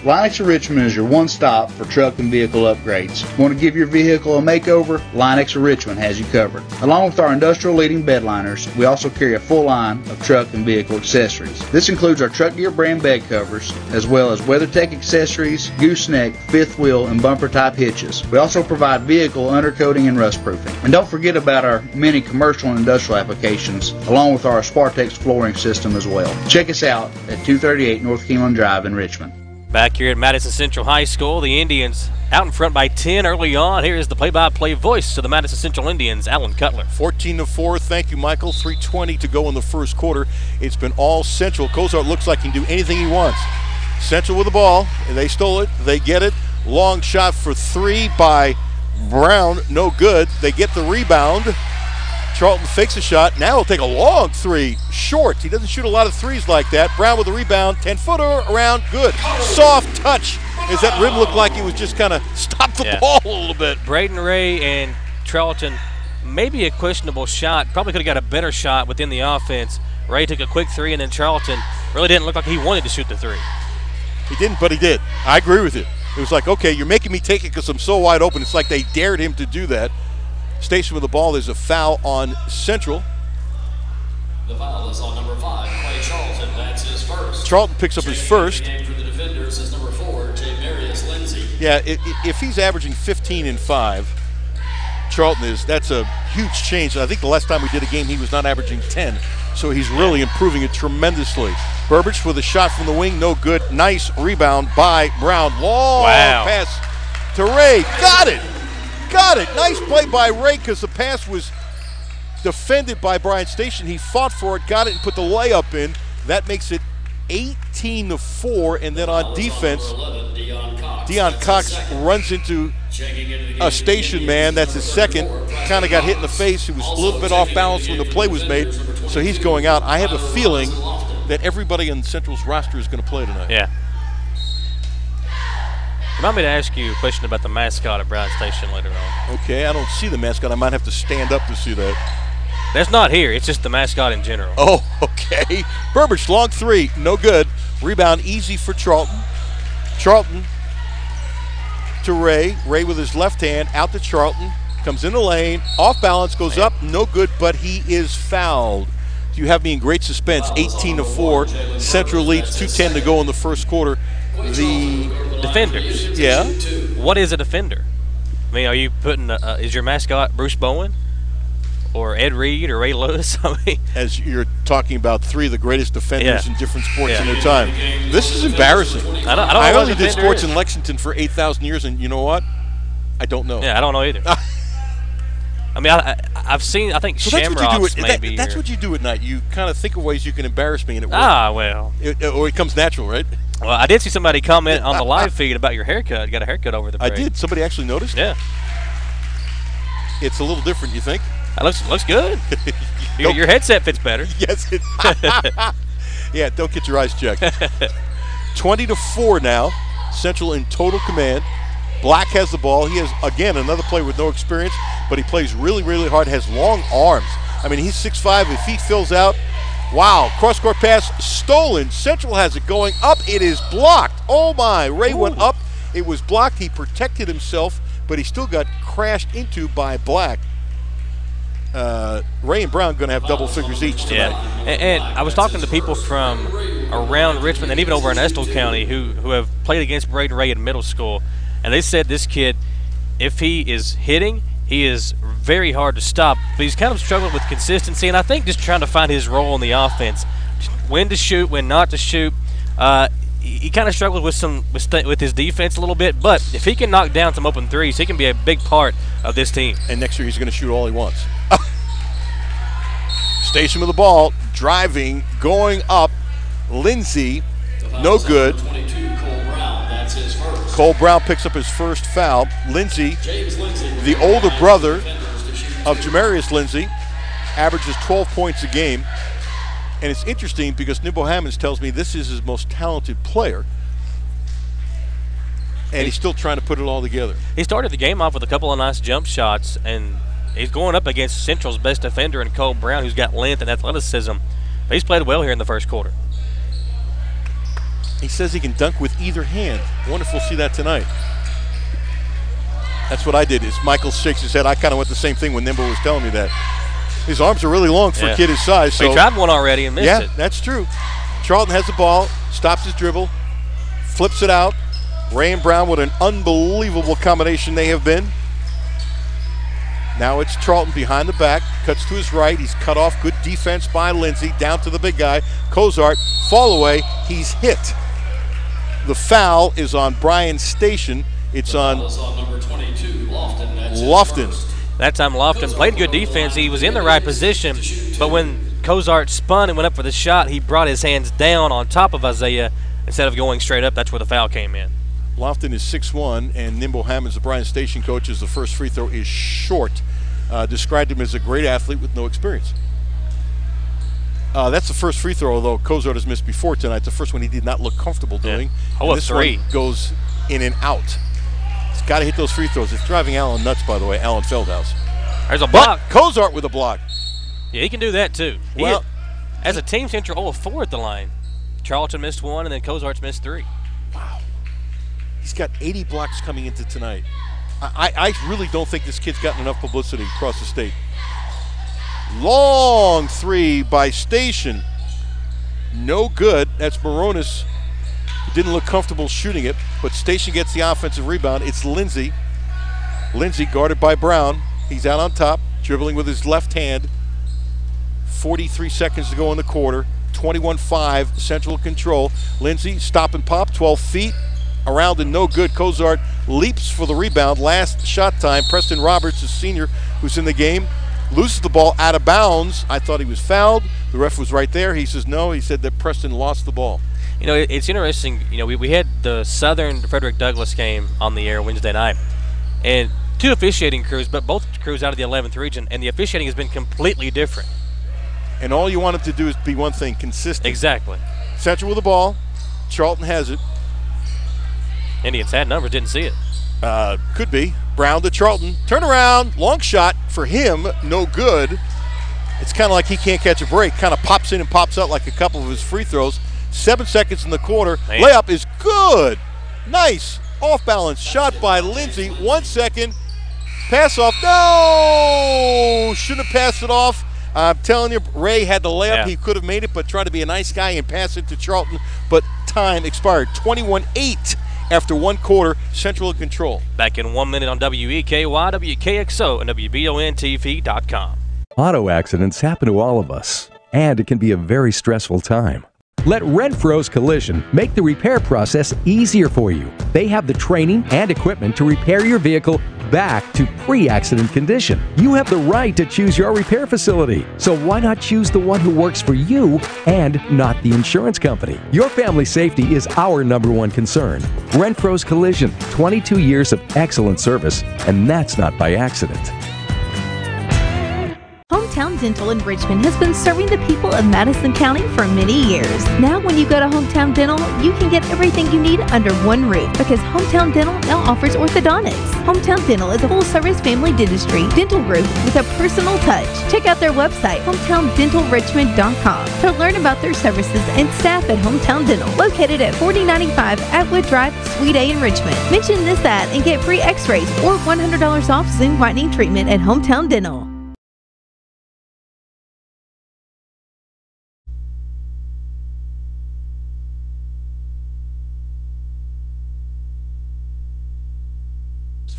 Linux of Richmond is your one-stop for truck and vehicle upgrades. Want to give your vehicle a makeover? Linux of Richmond has you covered. Along with our industrial-leading bed liners, we also carry a full line of truck and vehicle accessories. This includes our Truck Gear brand bed covers, as well as WeatherTech accessories, gooseneck, fifth wheel, and bumper-type hitches. We also provide vehicle undercoating and rust proofing. And don't forget about our many commercial and industrial applications, along with our Spartex flooring system as well. Check us out at 238 North Keeneland Drive in Richmond. Back here at Madison Central High School, the Indians out in front by 10 early on. Here is the play-by-play voice of the Madison Central Indians, Alan Cutler. 14-4. Thank you, Michael. 3:20 to go in the first quarter. It's been all Central. Kozart looks like he can do anything he wants. Central with the ball. They stole it. They get it. Long shot for 3 by Brown. No good. They get the rebound. Charlton fakes a shot. Now he'll take a long 3. Short. He doesn't shoot a lot of threes like that. Brown with the rebound. 10-footer around. Good. Soft touch. As that rim looked like he was just kind of stopped the ball a little bit. Braden Ray and Charlton, maybe a questionable shot. Probably could have got a better shot within the offense. Ray took a quick 3, and then Charlton really didn't look like he wanted to shoot the 3. He didn't, but he did. I agree with you. It was like, okay, you're making me take it because I'm so wide open. It's like they dared him to do that. Station with the ball. There's a foul on Central. The foul is on number 5, Clay Charlton. That's his first. Charlton picks up his first. For the defenders is number 4, Jamarius Lindsay. Yeah, if he's averaging 15 and 5, Charlton is. That's a huge change. I think the last time we did a game, he was not averaging 10. So he's really improving it tremendously. Burbridge with a shot from the wing, no good. Nice rebound by Brown. Long pass to Ray. Got it. Got it. Nice play by Ray because the pass was defended by Bryan Station. He fought for it, got it, and put the layup in. That makes it 18-4. And then on defense, Deion Cox runs into a Station man. That's his second. Kind of got hit in the face. He was a little bit off balance when the play was made. So he's going out. I have a feeling that everybody on Central's roster is going to play tonight. Yeah. Remind me to ask you a question about the mascot at Bryan Station later on. Okay, I don't see the mascot. I might have to stand up to see that. That's not here. It's just the mascot in general. Oh, okay. Burbridge, long 3, no good. Rebound easy for Charlton. Charlton to Ray. Ray with his left hand, out to Charlton. Comes in the lane, off balance, goes up, no good, but he is fouled. You have me in great suspense. 18-4. Central leads, 2:10 to go in the first quarter. The defenders. Yeah. What is a defender? I mean, are you putting? Is your mascot Bruce Bowen, or Ed Reed, or Ray Lewis? I mean, as you're talking about 3 of the greatest defenders in different sports in their time. This is embarrassing. I only did sports in Lexington for 8,000 years, and you know what? I don't know. Yeah, I don't know either. I mean, I've seen, I think, so Shamrocks maybe. That's what you do at night. You kind of think of ways you can embarrass me, and it works. Ah, well. Or it comes natural, right? Well, I did see somebody comment on the live feed about your haircut. You got a haircut over the break. I did. Somebody actually noticed? Yeah. It's a little different, you think? That looks good. Your headset fits better. Yes. Yeah, don't get your eyes checked. 20-4 now. Central in total command. Black has the ball. He has, again, another player with no experience, but he plays really, really hard, has long arms. I mean, he's 6'5". If he fills out, wow. Cross-court pass stolen. Central has it going up. It is blocked. Oh, my. Ray went up. It was blocked. He protected himself, but he still got crashed into by Black. Ray and Brown going to have double figures each tonight. Yeah. And I was talking to people from around Richmond and even over in Estill County who have played against Braden Ray in middle school, and they said this kid, if he is hitting, He is very hard to stop, but he's kind of struggling with consistency, and I think just trying to find his role in the offense. When to shoot, when not to shoot. He kind of struggled with his defense a little bit, but if he can knock down some open threes, he can be a big part of this team. And next year he's going to shoot all he wants. Station with the ball, driving, going up. Lindsay, no good. 22, Cole Brown, that's his first. Cole Brown picks up his first foul. Lindsay, the older brother of Jamarius Lindsay, averages 12 points a game. And it's interesting because Nimbo Hammonds tells me this is his most talented player. And he's still trying to put it all together. He started the game off with a couple of nice jump shots, and he's going up against Central's best defender in Cole Brown, who's got length and athleticism. But he's played well here in the first quarter. He says he can dunk with either hand. Wonder if we'll see that tonight. That's what I did. As Michael shakes his head, I kind of went the same thing when Nimbo was telling me that. His arms are really long for a kid his size. So he tried one already and missed it. Yeah, that's true. Charlton has the ball, stops his dribble, flips it out. Ray and Brown, what an unbelievable combination they have been. Now it's Charlton behind the back, cuts to his right. He's cut off. Good defense by Lindsay. Down to the big guy, Cozart. Fall away. He's hit. The foul is on Bryan Station. It's on number 22, Lofton. That time Lofton played good defense. He was in the right position, but when Cozart spun and went up for the shot, he brought his hands down on top of Isaiah instead of going straight up. That's where the foul came in. Lofton is 6'1", and Nimbo Hammonds, the Bryan Station coach, is the first free throw is short. Described him as a great athlete with no experience. That's the first free throw, although Cozart has missed before tonight. The first one he did not look comfortable doing. Oh, this three. one goes in and out. He's got to hit those free throws. It's driving Alan nuts, by the way, Alan Feldhouse. There's a block. But Cozart with a block. Yeah, he can do that too. Well, as a team, Central 0-4 at the line. Charlton missed one, and then Cozart's missed three. Wow. He's got 80 blocks coming into tonight. I really don't think this kid's gotten enough publicity across the state. Long three by Station. No good. That's Moronis. Didn't look comfortable shooting it, but Station gets the offensive rebound. It's Lindsay. Lindsay guarded by Brown. He's out on top, dribbling with his left hand. 43 seconds to go in the quarter. 21-5, Central control. Lindsay, stop and pop, 12 feet. Around and no good. Cozart leaps for the rebound. Last shot time. Preston Roberts, the senior who's in the game, loses the ball out of bounds. I thought he was fouled. The ref was right there. He says no. He said that Preston lost the ball. You know, it's interesting. You know, we had the Southern Frederick Douglass game on the air Wednesday night, and two officiating crews, but both crews out of the 11th region, and the officiating has been completely different. And all you want them to do is be one thing, consistent. Exactly. Central with the ball. Charlton has it. Indians had numbers, didn't see it. Could be. Brown to Charlton. Turn around. Long shot for him. No good. It's kind of like he can't catch a break. Kind of pops in and pops out like a couple of his free throws. 7 seconds in the quarter. Man. Layup is good. Nice. Off balance shot by Lindsay. 1 second. Pass off. No! Shouldn't have passed it off. I'm telling you, Ray had the layup. Yeah. He could have made it, but tried to be a nice guy and pass it to Charlton. But time expired. 21-8 after one quarter. Central in control. Back in 1 minute on WEKY, WKXO, and WBONTV.com. Auto accidents happen to all of us, and it can be a very stressful time. Let Renfro's Collision make the repair process easier for you. They have the training and equipment to repair your vehicle back to pre-accident condition. You have the right to choose your repair facility, so why not choose the one who works for you and not the insurance company? Your family safety is our #1 concern. Renfro's Collision, 22 years of excellent service, and that's not by accident. Hometown Dental in Richmond has been serving the people of Madison County for many years. Now when you go to Hometown Dental, you can get everything you need under one roof because Hometown Dental now offers orthodontics. Hometown Dental is a full-service family dentistry dental group with a personal touch. Check out their website, hometowndentalrichmond.com, to learn about their services and staff at Hometown Dental, located at 4095 Atwood Drive, Suite A in Richmond. Mention this ad and get free x-rays or $100 off Zoom whitening treatment at Hometown Dental.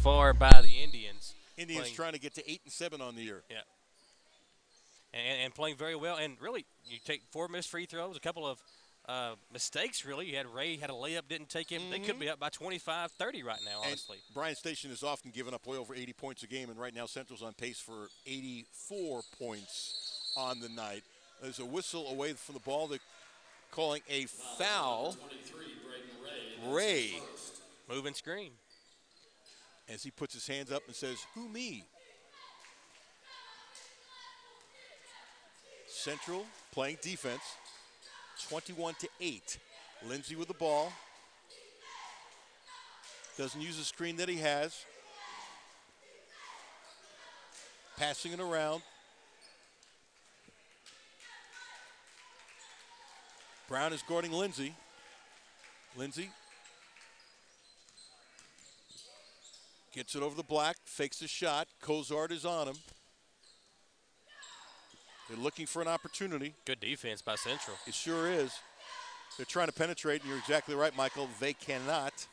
Far by the Indians. Indians trying to get to 8-7 on the year. Yeah. And playing very well. And really, you take 4 missed free throws, a couple of mistakes, really. You had Ray had a layup, didn't take him. They could be up by 25-30 right now, honestly. And Bryan Station has often given up way over 80 points a game, and right now Central's on pace for 84 points on the night. There's a whistle away from the ball. They're calling a foul. Ray. Moving screen. As he puts his hands up and says, "Who, me?" Central playing defense, 21-8. Lindsay with the ball. Doesn't use the screen that he has. Passing it around. Brown is guarding Lindsay. Lindsay gets it over the black, fakes the shot. Cozart is on him. They're looking for an opportunity. Good defense by Central. It sure is. They're trying to penetrate, and you're exactly right, Michael. They cannot.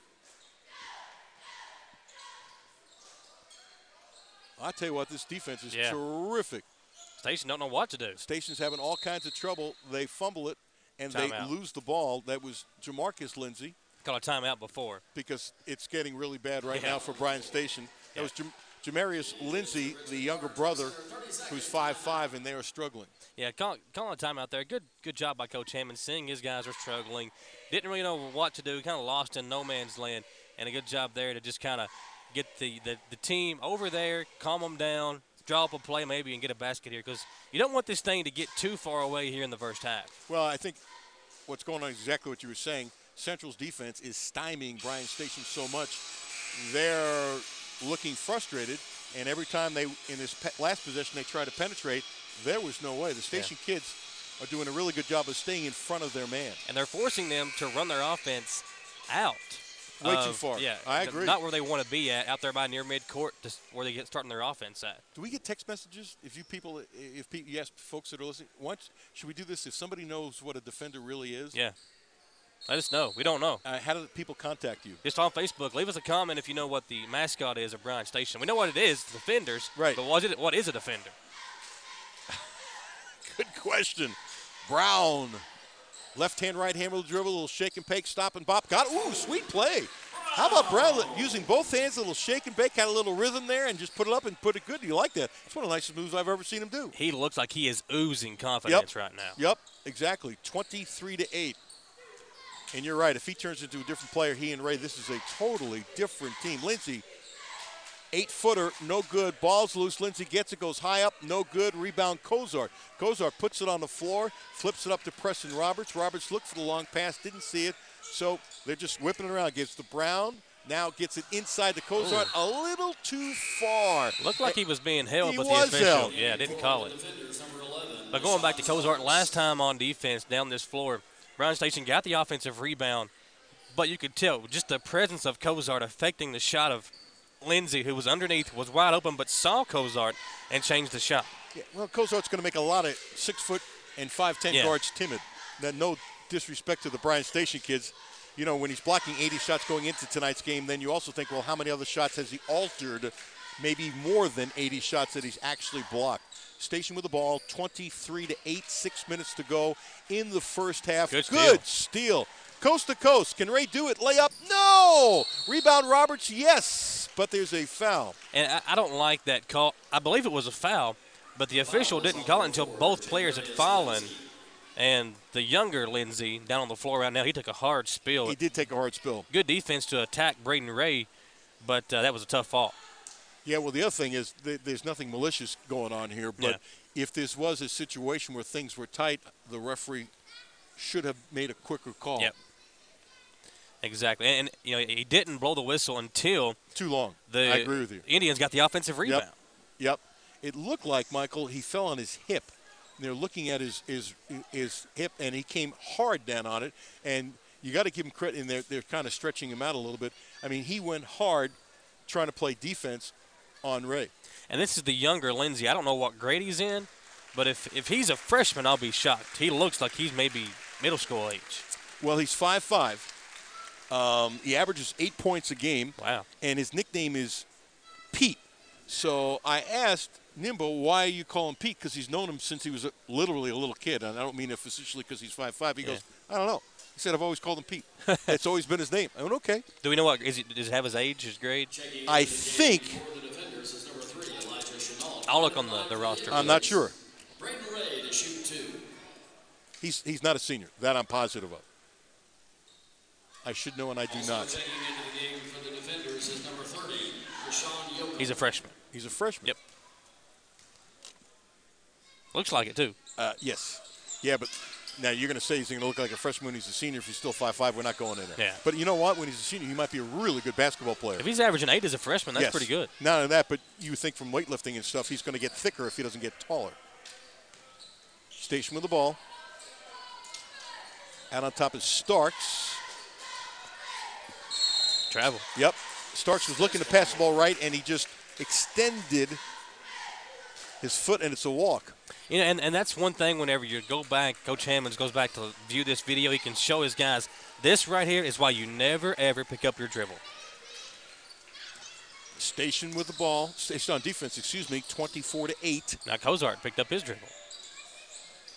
I tell you what, this defense is terrific. Station don't know what to do. Station's having all kinds of trouble. They fumble it, and they lose the ball. That was Jamarcus Lindsay. Called a timeout before. Because it's getting really bad right now for Bryan Station. That was Jamarius Lindsay, the younger brother, who's 5'5", and they are struggling. Yeah, calling a timeout there. Good job by Coach Hammond, seeing his guys are struggling. Didn't really know what to do. Kind of lost in no man's land, and a good job there to just kind of get the team over there, calm them down, draw up a play maybe, and get a basket here, because you don't want this thing to get too far away here in the first half. Well, I think what's going on is exactly what you were saying. Central's defense is stymieing Bryan Station so much. They're looking frustrated, and every time in this last possession they try to penetrate, there was no way. The Station kids are doing a really good job of staying in front of their man. And they're forcing them to run their offense out. Way too far. Yeah, I agree. Not where they want to be at, out there by near midcourt, where they get starting their offense at. Do we get text messages? If you ask folks that are listening, should we do this? If somebody knows what a defender really is? Yeah. Let us know. We don't know. How do people contact you? Just on Facebook. Leave us a comment if you know what the mascot is of Bryan Station. We know what it is, defenders. Right. But what is a defender? Good question. Brown. Left hand, right hand with a dribble, a little shake and bake, stop and bop. Got it. Ooh, sweet play. How about Brown using both hands, a little shake and bake, had a little rhythm there, and just put it up and put it good. You like that? It's one of the nicest moves I've ever seen him do. He looks like he is oozing confidence right now. Yep, exactly. 23-8. And you're right. If he turns into a different player, he and Ray, this is a totally different team. Lindsay, 8-footer, no good. Ball's loose. Lindsay gets it, goes high up, no good. Rebound, Cozart. Cozart puts it on the floor, flips it up to Preston Roberts. Roberts looked for the long pass, didn't see it. So they're just whipping it around. Gives to Brown. Now gets it inside to Cozart. A little too far. Looked like he was being held, but the official, held. Yeah, didn't call it. But going back to Cozart, last time on defense down this floor, Bryan Station got the offensive rebound, but you could tell just the presence of Cozart affecting the shot of Lindsay, who was underneath, was wide open, but saw Cozart and changed the shot. Yeah, well, Cozart's going to make a lot of 6' and 5'10" guards timid. Now, no disrespect to the Bryan Station kids. You know, when he's blocking 80 shots going into tonight's game, then you also think, well, how many other shots has he altered? Maybe more than 80 shots that he's actually blocked. Station with the ball, 23-8, 6 minutes to go in the first half. Good steal. Coast to coast. Can Ray do it? Layup? No! Rebound Roberts? Yes, but there's a foul. And I don't like that call. I believe it was a foul, but the official didn't call it until both players had fallen. And the younger Lindsay down on the floor right now, he took a hard spill. He did take a hard spill. Good defense to attack Braden Ray, but that was a tough fall. Yeah, well, the other thing is there's nothing malicious going on here, but if this was a situation where things were tight, the referee should have made a quicker call. Yep. Exactly. And you know, he didn't blow the whistle until too long. I agree with you. Indians got the offensive rebound. Yep. It looked like, Michael, he fell on his hip. They're looking at his hip, and he came hard down on it. And you got to give him credit, and they're kind of stretching him out a little bit. I mean, he went hard trying to play defense on Ray. And this is the younger Lindsay. I don't know what grade he's in, but if he's a freshman, I'll be shocked. He looks like he's maybe middle school age. Well, he's 5'5". He averages 8 points a game. Wow. And his nickname is Pete. So I asked Nimbo, why you call him Pete? Because he's known him since he was literally a little kid. And I don't mean it facetiously because he's 5'5". He goes, I don't know. He said, I've always called him Pete. It's always been his name. I went, okay. Do we know what? Does it have his age, his grade? I think. I'll look on the roster. I'm not sure. He's not a senior. That I'm positive of. I should know, and I do not. He's a freshman. He's a freshman. Yep. Looks like it, too. Yes. Yeah, but now you're going to say he's going to look like a freshman when he's a senior. If he's still 5'5", we're not going in there. Yeah. But you know what? When he's a senior, he might be a really good basketball player. If he's averaging 8 as a freshman, that's pretty good. Not only that, but you think from weightlifting and stuff, he's going to get thicker if he doesn't get taller. Station with the ball. Out on top is Starks. Travel. Yep. Starks was looking to pass the ball right, and he just extended his foot, and it's a walk. You know, and that's one thing whenever you go back, Coach Hammonds goes back to view this video, he can show his guys, this right here is why you never, ever pick up your dribble. Station with the ball. Station on defense, 24-8. Now Cozart picked up his dribble.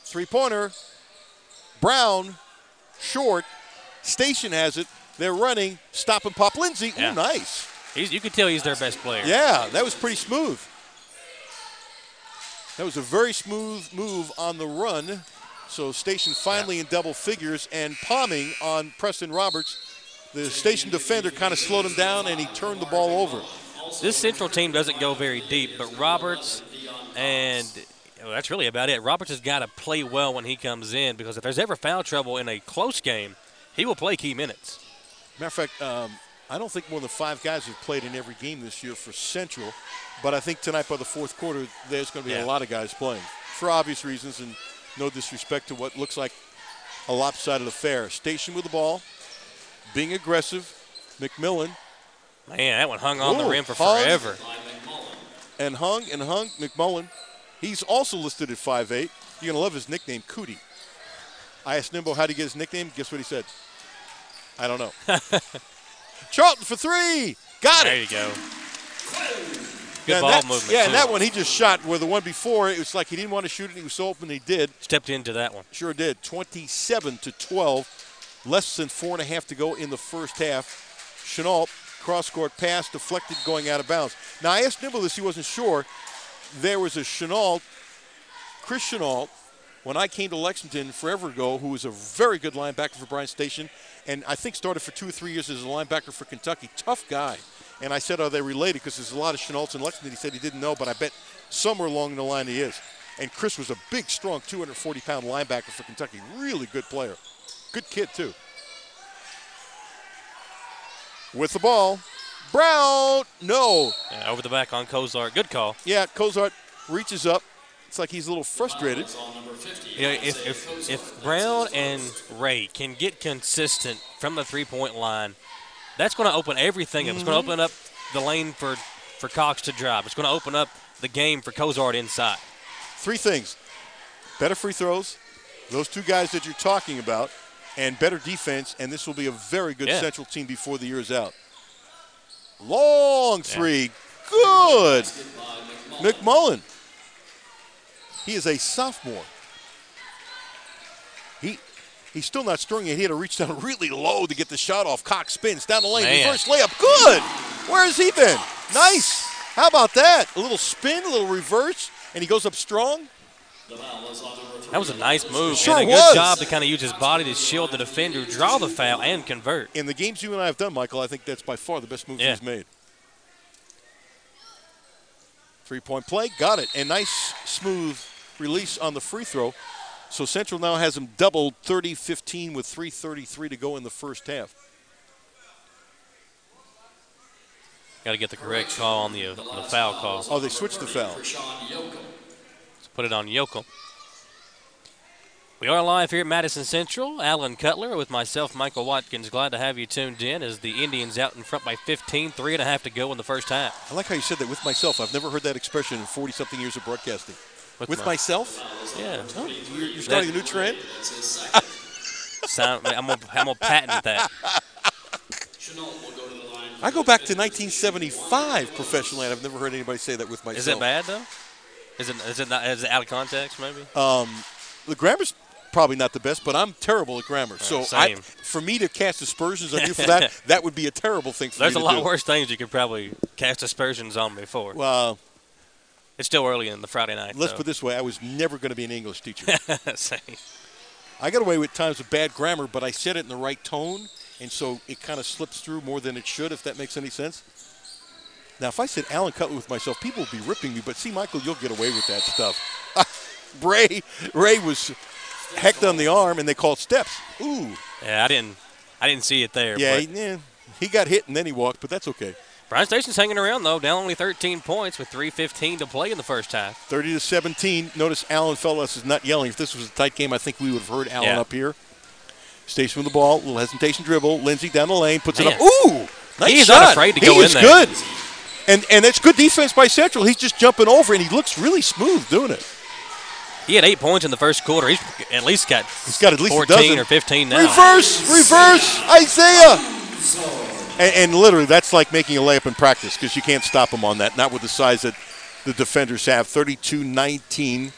Three-pointer. Brown, short. Station has it. They're running. Stop and pop. Lindsay. Yeah. Ooh, nice. You could tell he's their best player. Yeah, that was pretty smooth. That was a very smooth move on the run. So Station finally in double figures and palming on Preston Roberts. The Station defender kind of slowed him down, and he turned the ball over. This Central team doesn't go very deep, but Roberts and that's really about it. Roberts has got to play well when he comes in, because if there's ever foul trouble in a close game, he will play key minutes. Matter of fact, I don't think more than 5 guys have played in every game this year for Central, but I think tonight by the fourth quarter there's going to be a lot of guys playing for obvious reasons, and no disrespect to what looks like a lopsided affair. Station with the ball, being aggressive. McMillan. Man, that one hung on the rim for forever. And hung. McMullen. He's also listed at 5'8". You're going to love his nickname, Cootie. I asked Nimbo how to get his nickname. Guess what he said? I don't know. Charlton for 3. Got it. There you go. Good ball movement. Yeah, and that one he just shot, where the one before, it was like he didn't want to shoot it. He was so open he did. Stepped into that one. Sure did. 27-12. Less than 4.5 to go in the first half. Chenault, cross-court pass, deflected, going out of bounds. Now, I asked Nimble this. He wasn't sure. There was a Chenault, Chris Chenault, when I came to Lexington forever ago, who was a very good linebacker for Bryan Station, and I think started for 2 or 3 years as a linebacker for Kentucky. Tough guy. And I said, are they related? Because there's a lot of Chenaults in Lexington. He said he didn't know, but I bet somewhere along the line he is. And Chris was a big, strong, 240-pound linebacker for Kentucky. Really good player. Good kid, too. With the ball. Brown, no. Yeah, over the back on Cozart. Good call. Yeah, Cozart reaches up. It's like he's a little frustrated. You know, if Brown and Ray can get consistent from the three-point line, that's going to open everything up. It's going to open up the lane for Cox to drive. It's going to open up the game for Cozart inside. 3 things. Better free throws, those 2 guys that you're talking about, and better defense, and this will be a very good Central team before the year is out. Long 3. Good. McMullen. He is a sophomore. He's still not strong yet. He had to reach down really low to get the shot off. Cox spins down the lane. Reverse layup. Good. Where has he been? Nice. How about that? A little spin, a little reverse, and he goes up strong. That was a nice move. Sure and a was. good job to kind of use his body to shield the defender, draw the foul, and convert. In the games you and I have done, Michael, I think that's by far the best move he's made. 3-point play. Got it. And nice, smooth release on the free throw. So Central now has him doubled 30-15 with 3:33 to go in the first half. Got to get the correct call on the foul call. Oh, they switched the foul. Let's put it on Yokel. We are live here at Madison Central. Alan Cutler with myself, Michael Watkins. Glad to have you tuned in as the Indians out in front by 15, 3.5 to go in the first half. I like how you said that, with myself. I've never heard that expression in 40-something years of broadcasting. With myself? Yeah. Oh, you're starting a new trend? I'm gonna patent that. I go back to 1975 professionally, and I've never heard anybody say that with myself. Is it bad, though? Is it out of context, maybe? The grammar's probably not the best, but I'm terrible at grammar. So for me to cast aspersions on you for that, that would be a terrible thing for me to do. There's a lot worse things you could probably cast aspersions on me for. Well, it's still early in the Friday night. Let's put it this way. I was never going to be an English teacher. Same. I got away with times with bad grammar, but I said it in the right tone, and so it kind of slips through more than it should, if that makes any sense. Now, if I said Alan Cutler with myself, people would be ripping me, but see, Michael, you'll get away with that stuff. Ray was hecked on the arm, and they called steps. Ooh. Yeah, I didn't see it there. Yeah, he got hit, and then he walked, but that's okay. Bryan Station's hanging around, though, down only 13 points with 3:15 to play in the first half. 30-17. Notice Alan Fellas is not yelling. If this was a tight game, I think we would have heard Alan up here. Station with the ball, little hesitation dribble. Lindsey down the lane, puts it up. Ooh, nice He's shot. Not afraid to go in there. He is good. And it's good defense by Central. He's just jumping over, and he looks really smooth doing it. He had 8 points in the first quarter. He's at least got at least 14 or 15 now. Reverse, Isaiah. And literally, that's like making a layup in practice because you can't stop him on that, not with the size that the defenders have. 32-19.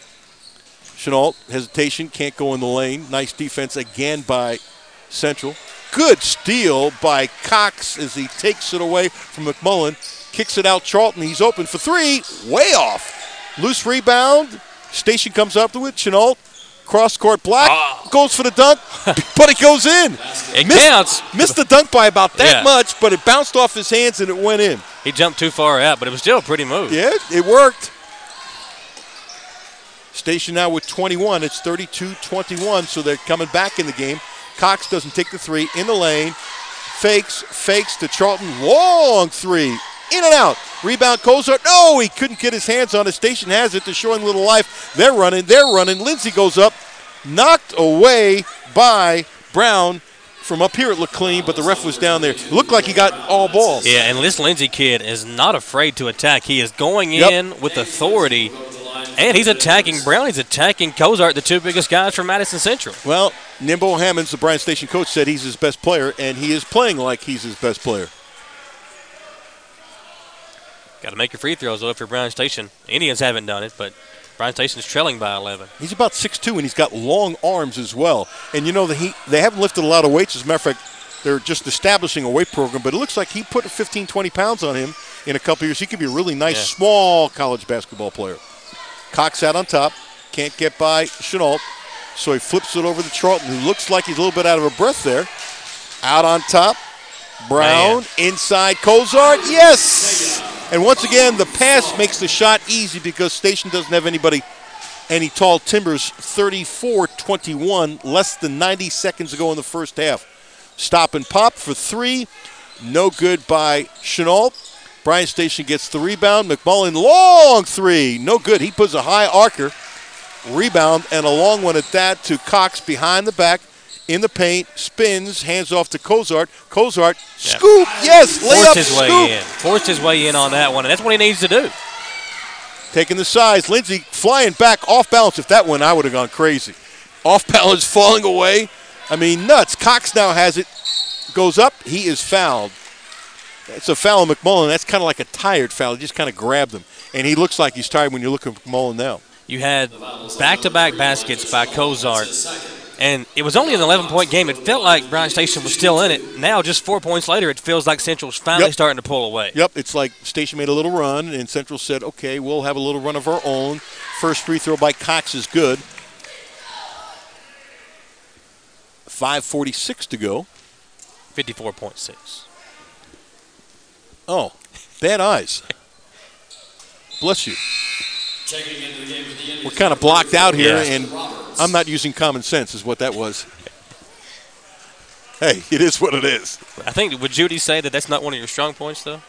Chenault, hesitation, can't go in the lane. Nice defense again by Central. Good steal by Cox as he takes it away from McMullen. Kicks it out, Charlton. He's open for three. Way off. Loose rebound. Station comes up to it. Chenault. Cross-court block. Goes for the dunk, but it goes in. It counts. Missed the dunk by about that much, but it bounced off his hands and it went in. He jumped too far out, but it was still a pretty move. Yeah, it worked. Station now with 21. It's 32-21, so they're coming back in the game. Cox doesn't take the three. In the lane. Fakes to Charlton. Long three. In and out. Rebound, Kozart. No, he couldn't get his hands on it. Station has it. They're showing little life. They're running. Lindsey goes up. Knocked away by Brown. From up here it looked clean, but the ref was down there. It looked like he got all balls. Yeah, and this Lindsey kid is not afraid to attack. He is going in with authority, and he's attacking Brown. He's attacking Kozart, the two biggest guys from Madison Central. Well, Nimbo Hammonds, the Bryan Station coach, said he's his best player, and he is playing like he's his best player. Got to make your free throws, though, if you're Bryan Station. Indians haven't done it, but Bryan Station's trailing by 11. He's about 6'2", and he's got long arms as well. And, you know, they haven't lifted a lot of weights. As a matter of fact, they're just establishing a weight program, but it looks like he put 15, 20 pounds on him in a couple years. He could be a really nice, small college basketball player. Cox out on top. Can't get by Chenault, so he flips it over to Charlton, who looks like he's a little bit out of a breath there. Out on top. Brown, inside Kozart, yes! And once again, the pass makes the shot easy because Station doesn't have any tall timbers. 34-21, less than 90 seconds to go in the first half. Stop and pop for three. No good by Chenault. Bryan Station gets the rebound. McMullen, long three. No good. He puts a high arcer. Rebound and a long one at that to Cox behind the back. In the paint, spins, hands off to Kozart. Kozart, scoop, yes, layup, scoop. Forced his way in on that one, and that's what he needs to do. Taking the size, Lindsey flying back off balance. If that went, I would have gone crazy. Off balance, falling away. I mean, nuts. Cox now has it, goes up, he is fouled. It's a foul on McMullen. That's kind of like a tired foul. He just kind of grabbed him, and he looks like he's tired when you look at McMullen now. You had back-to-back baskets by Kozart. And it was only an 11-point game. It felt like Bryan Station was still in it. Now, just 4 points later, it feels like Central's finally starting to pull away. Yep, it's like Station made a little run, and Central said, okay, we'll have a little run of our own. First free throw by Cox is good. 5:46 to go. 54.6. Oh, bad eyes. Bless you. We're kind of blocked out here, and I'm not using common sense is what that was. Hey, it is what it is. I think, would Judy say that that's not one of your strong points, though?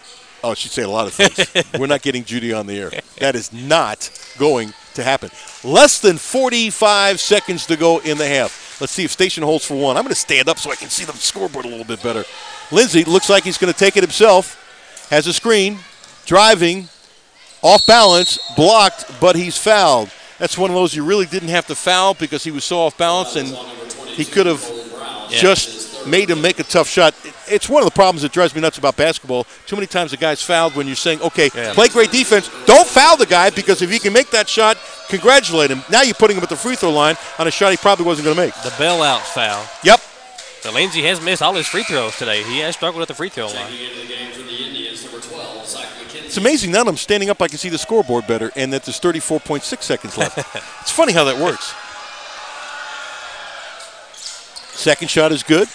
Oh, she'd say a lot of things. We're not getting Judy on the air. That is not going to happen. Less than 45 seconds to go in the half. Let's see if Station holds for one. I'm going to stand up so I can see the scoreboard a little bit better. Lindsey looks like he's going to take it himself. Has a screen. Driving. Off balance. Blocked, but he's fouled. That's one of those you really didn't have to foul because he was so off balance, and he could have just made him make a tough shot. It's one of the problems that drives me nuts about basketball. Too many times the guy's fouled when you're saying, okay, play great defense. Don't foul the guy, because if he can make that shot, congratulate him. Now you're putting him at the free throw line on a shot he probably wasn't going to make. The bailout foul. Yep. So Lindsey has missed all his free throws today. He has struggled at the free throw line. It's amazing now that I'm standing up, I can see the scoreboard better, and that there's 34.6 seconds left. It's funny how that works. Second shot is good.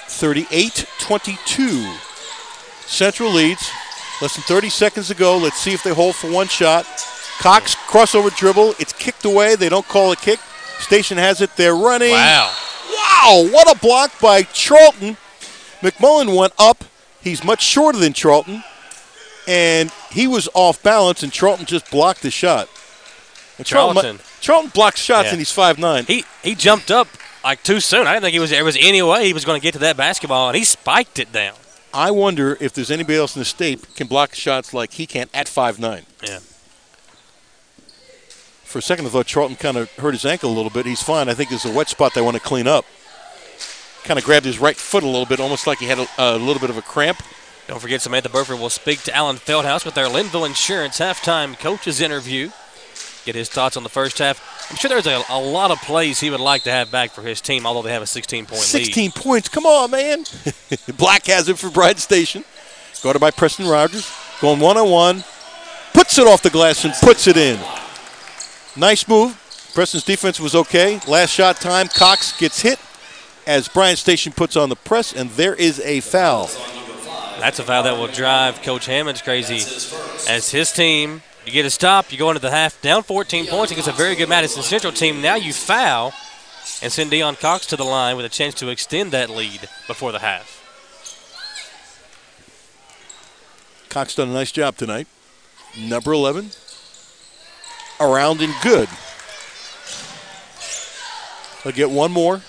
38-22. Central leads. Less than 30 seconds to go. Let's see if they hold for one shot. Cox, crossover dribble. It's kicked away. They don't call a kick. Station has it. They're running. Wow. Wow, what a block by Charlton. McMullen went up. He's much shorter than Charlton. And he was off balance, and Charlton just blocked the shot. And Charlton blocks shots, and he's 5'9". He jumped up like too soon. I didn't think there was any way he was going to get to that basketball, and he spiked it down. I wonder if there's anybody else in the state can block shots like he can at 5'9". Yeah. For a second, I thought Charlton kind of hurt his ankle a little bit. He's fine. I think there's a wet spot they want to clean up. Kind of grabbed his right foot a little bit, almost like he had a little bit of a cramp. Don't forget, Samantha Burford will speak to Alan Feldhouse with their Linville Insurance halftime coaches interview. Get his thoughts on the first half. I'm sure there's a lot of plays he would like to have back for his team, although they have a 16-point lead. 16 points. Come on, man. Black has it for Bryan Station. Guarded by Preston Rogers. Going one-on-one. Puts it off the glass and puts it in. Nice move. Preston's defense was okay. Last shot time. Cox gets hit as Bryan Station puts on the press, and there is a foul. That's a foul that will drive Coach Hammonds crazy. As his team, you get a stop, you go into the half down 14 points against a very good Madison Central team. Now you foul and send Deion Cox to the line with a chance to extend that lead before the half. Cox done a nice job tonight. Number 11. Around and good. He'll get one more.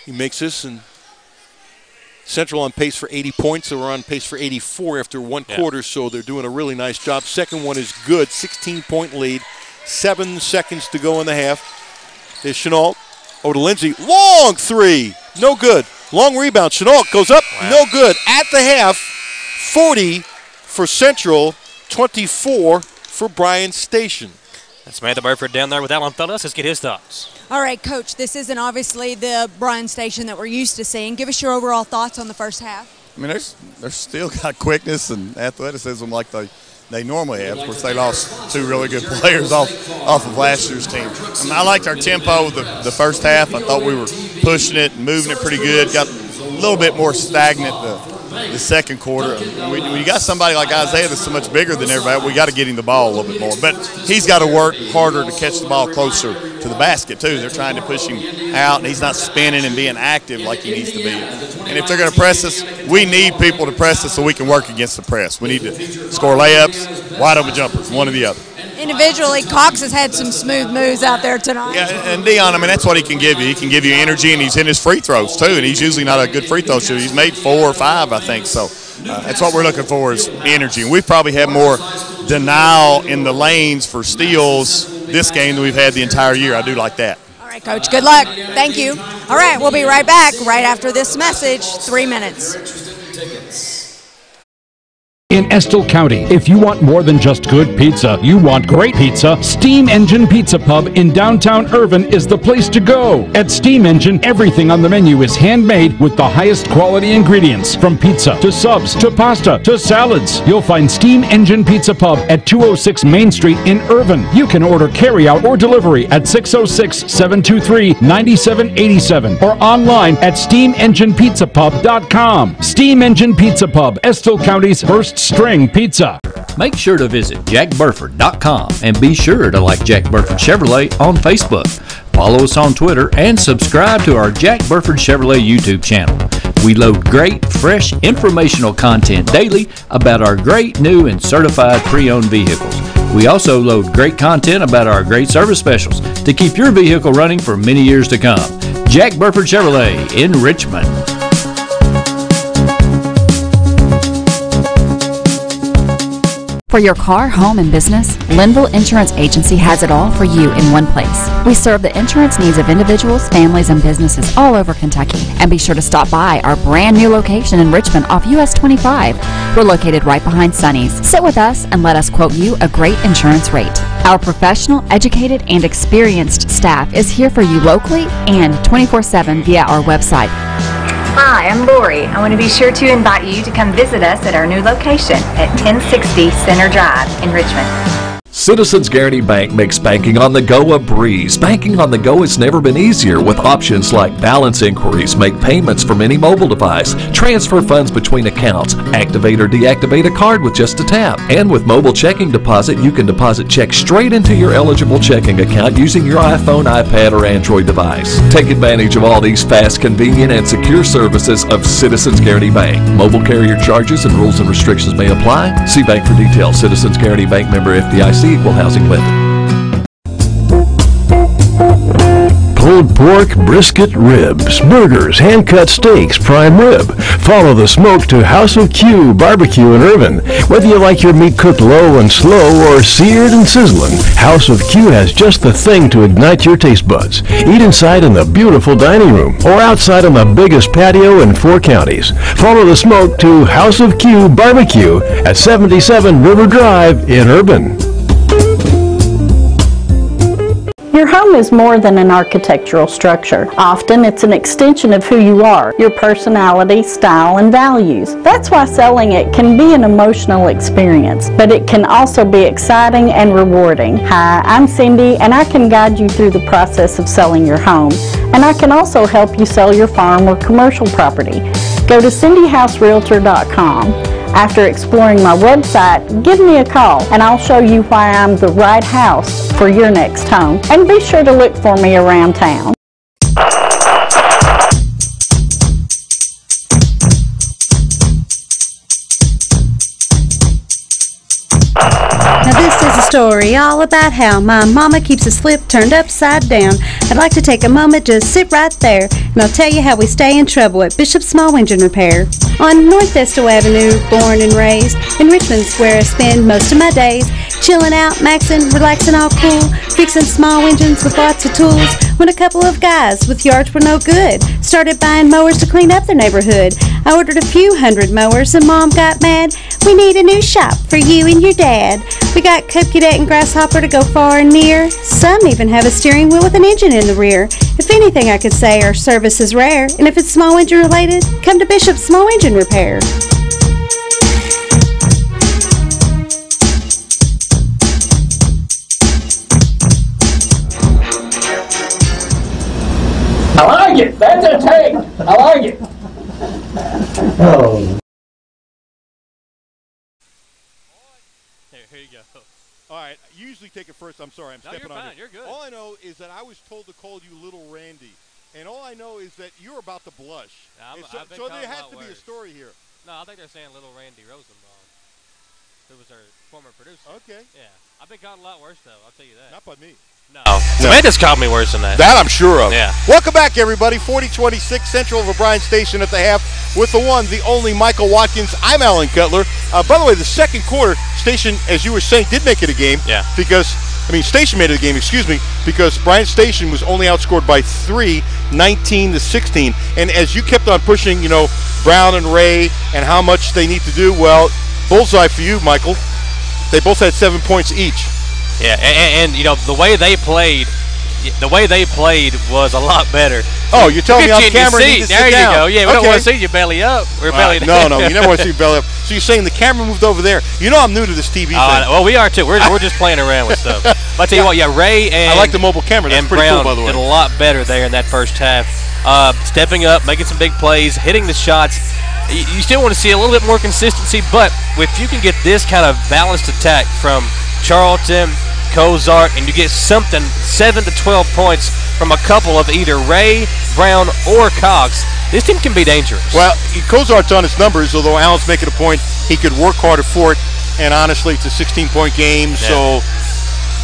He makes this, and Central on pace for 80 points. They were on pace for 84 after one quarter, so they're doing a really nice job. Second one is good, 16-point lead. 7 seconds to go in the half. There's Chenault. Over to Lindsey. Long three. No good. Long rebound. Chenault goes up. Wow. No good. At the half, 40 for Central, 24 for Bryan Station. That's Samantha Burford down there with Alan Feldhouse. Let's get his thoughts. All right, Coach, this isn't obviously the Bryan Station that we're used to seeing. Give us your overall thoughts on the first half. I mean, they're still got quickness and athleticism like they normally have. Of course, they lost two really good players off of last year's team. I mean, I liked our tempo the first half. I thought we were pushing it and moving it pretty good. Got a little bit more stagnant the second quarter. When you got somebody like Isaiah that's so much bigger than everybody, we got to get him the ball a little bit more. But he's got to work harder to catch the ball closer to the basket, too. They're trying to push him out, and he's not spinning and being active like he needs to be. And if they're going to press us, we need people to press us so we can work against the press. We need to score layups, wide open jumpers, one or the other. Individually, Cox has had some smooth moves out there tonight. Yeah, and Deion, I mean, that's what he can give you. He can give you energy, and he's hitting his free throws, too, and he's usually not a good free throw shooter. He's made 4 or 5, I think, so that's what we're looking for is energy. And we've probably had more denial in the lanes for steals this game than we've had the entire year. I do like that. All right, Coach, good luck. Thank you. All right, we'll be right back right after this message, 3 minutes. In Estill County, if you want more than just good pizza, you want great pizza, Steam Engine Pizza Pub in downtown Irvin is the place to go. At Steam Engine, everything on the menu is handmade with the highest quality ingredients. From pizza to subs to pasta to salads, you'll find Steam Engine Pizza Pub at 206 Main Street in Irvin. You can order carryout or delivery at 606-723-9787 or online at steamenginepizzapub.com. Steam Engine Pizza Pub, Estill County's first string pizza. Make sure to visit jackburford.com and be sure to like Jack Burford Chevrolet on Facebook. Follow us on Twitter and subscribe to our Jack Burford Chevrolet YouTube channel. We load great, fresh, informational content daily about our great new and certified pre-owned vehicles. We also load great content about our great service specials to keep your vehicle running for many years to come. Jack Burford Chevrolet in Richmond. For your car, home, and business, Linville Insurance Agency has it all for you in one place. We serve the insurance needs of individuals, families, and businesses all over Kentucky. And be sure to stop by our brand new location in Richmond off US 25. We're located right behind Sonny's. Sit with us and let us quote you a great insurance rate. Our professional, educated, and experienced staff is here for you locally and 24/7 via our website. Hi, I'm Lori. I want to be sure to invite you to come visit us at our new location at 1060 Center Drive in Richmond. Citizens Guaranty Bank makes banking on the go a breeze. Banking on the go has never been easier with options like balance inquiries, make payments from any mobile device, transfer funds between accounts, activate or deactivate a card with just a tap. And with mobile checking deposit, you can deposit checks straight into your eligible checking account using your iPhone, iPad, or Android device. Take advantage of all these fast, convenient, and secure services of Citizens Guaranty Bank. Mobile carrier charges and rules and restrictions may apply. See bank for details. Citizens Guaranty Bank, member FDIC. Equal housing lender. Pulled pork, brisket, ribs, burgers, hand-cut steaks, prime rib. Follow the smoke to House of Q Barbecue in Irvin. Whether you like your meat cooked low and slow or seared and sizzling, House of Q has just the thing to ignite your taste buds. Eat inside in the beautiful dining room or outside on the biggest patio in 4 counties. Follow the smoke to House of Q Barbecue at 77 River Drive in Irvin. Your home is more than an architectural structure. Often it's an extension of who you are, your personality, style, and values. That's why selling it can be an emotional experience, but it can also be exciting and rewarding. Hi, I'm Cindy, and I can guide you through the process of selling your home. And I can also help you sell your farm or commercial property. Go to cindyhouserealtor.com. After exploring my website, give me a call and I'll show you why I'm the right house for your next home. And be sure to look for me around town. Now this is a story all about how my mama keeps a slip turned upside down. I'd like to take a moment to sit right there, and I'll tell you how we stay in trouble at Bishop Small Engine Repair. On North Estill Avenue, born and raised, in Richmond's where I spend most of my days, chilling out, maxing, relaxing all cool, fixing small engines with lots of tools, when a couple of guys with yards were no good started buying mowers to clean up their neighborhood. I ordered a few hundred mowers and Mom got mad. We need a new shop for you and your dad. We got Cub Cadet and Grasshopper to go far and near. Some even have a steering wheel with an engine in the rear. If anything, I could say our service is rare, and if it's small engine related, come to Bishop Small Engine Repair. I like it. That's a tape. I like it. Oh. Here you go. All right, you usually take it first. I'm sorry, I'm stepping on you. You're good. All I know is that I was told to call you Little Randy, and all I know is that you're about to blush. So there has to be a story here. No, I think they're saying Little Randy Rosenbaum, who was our former producer. Okay. Yeah, I've been called a lot worse though. I'll tell you that. Not by me. No. Samanda's called me worse than that. That I'm sure of. Yeah. Welcome back, everybody. 4026 Central over Bryan Station at the half with the one, the only Michael Watkins. I'm Alan Cutler. By the way, the second quarter, Station, as you were saying, did make it a game. Yeah. Station made it a game, because Bryan Station was only outscored by 3, 19-16. And as you kept on pushing, Brown and Ray and how much they need to do, well, bullseye for you, Michael. They both had 7 points each. Yeah, and the way they played was a lot better. Oh, you're telling me on camera you need to sit down. There you go. Yeah, we don't want to see you belly up. Belly down. No, you never want to see you belly up. So you're saying the camera moved over there. I'm new to this TV thing. Well, we are too. We're just playing around with stuff. But I tell you what, Ray and I like the mobile camera. That's pretty Brown cool, by the way. did a lot better there in that first half. Stepping up, making some big plays, hitting the shots. You still want to see a little bit more consistency, but if you can get this kind of balanced attack from Charlton, Cozart, and you get something 7 to 12 points from a couple of either Ray, Brown, or Cox, this team can be dangerous. Well, Cozart's on his numbers, although Allen's making a point he could work harder for it, and honestly, it's a 16-point game, so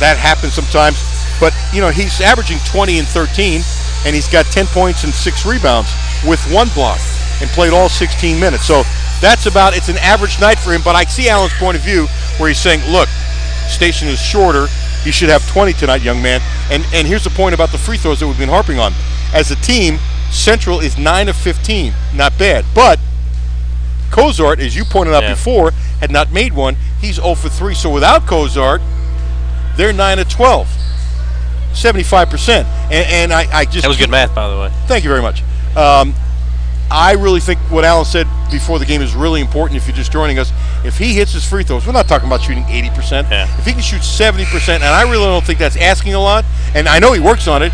that happens sometimes. But, he's averaging 20 and 13, and he's got 10 points and 6 rebounds with 1 block and played all 16 minutes. So That's about, it's an average night for him, but I see Alan's point of view where he's saying, look, station is shorter. You should have 20 tonight, young man. And here's the point about the free throws that we've been harping on. As a team, Central is 9 of 15. Not bad. But Cozart, as you pointed out before, had not made one. He's 0 for 3. So without Cozart, they're 9 of 12. 75%. And I just... That was good math, by the way. Thank you very much. I really think what Alan said before the game is really important if you're just joining us. If he hits his free throws, we're not talking about shooting 80%. If he can shoot 70%, and I really don't think that's asking a lot, and I know he works on it,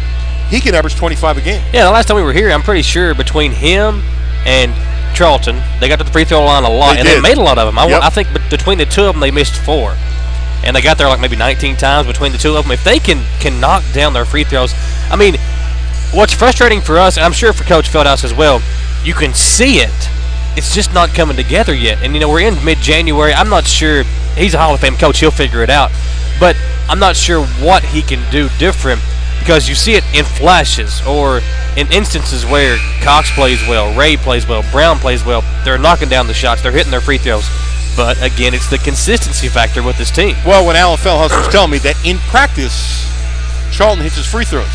he can average 25 a game. Yeah, the last time we were here, I'm pretty sure between him and Charlton, they got to the free throw line a lot, and they made a lot of them. I think between the two of them, they missed 4. And they got there like maybe 19 times between the two of them. If they can knock down their free throws, I mean, what's frustrating for us, and I'm sure for Coach Feldhouse as well, you can see it. It's just not coming together yet. And, we're in mid-January. I'm not sure. He's a Hall of Fame coach. He'll figure it out. But I'm not sure what he can do different because you see it in flashes or in instances where Cox plays well, Ray plays well, Brown plays well. They're knocking down the shots. They're hitting their free throws. But, again, it's the consistency factor with this team. Well, when Alan Feldhouse was telling me that in practice, Charlton hits his free throws.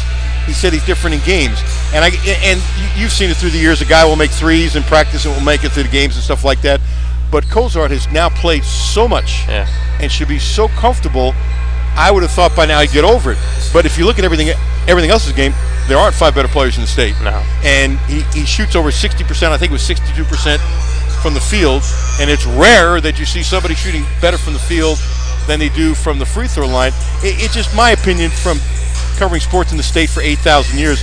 He said he's different in games. And you've seen it through the years. A guy will make threes in practice and will make it through the games and stuff like that. But Cozart has now played so much and should be so comfortable. I would have thought by now he'd get over it. But if you look at everything else in the game, there aren't 5 better players in the state. No. And he shoots over 60%. I think it was 62% from the field. And it's rare that you see somebody shooting better from the field than they do from the free throw line. It's just my opinion from covering sports in the state for 8,000 years.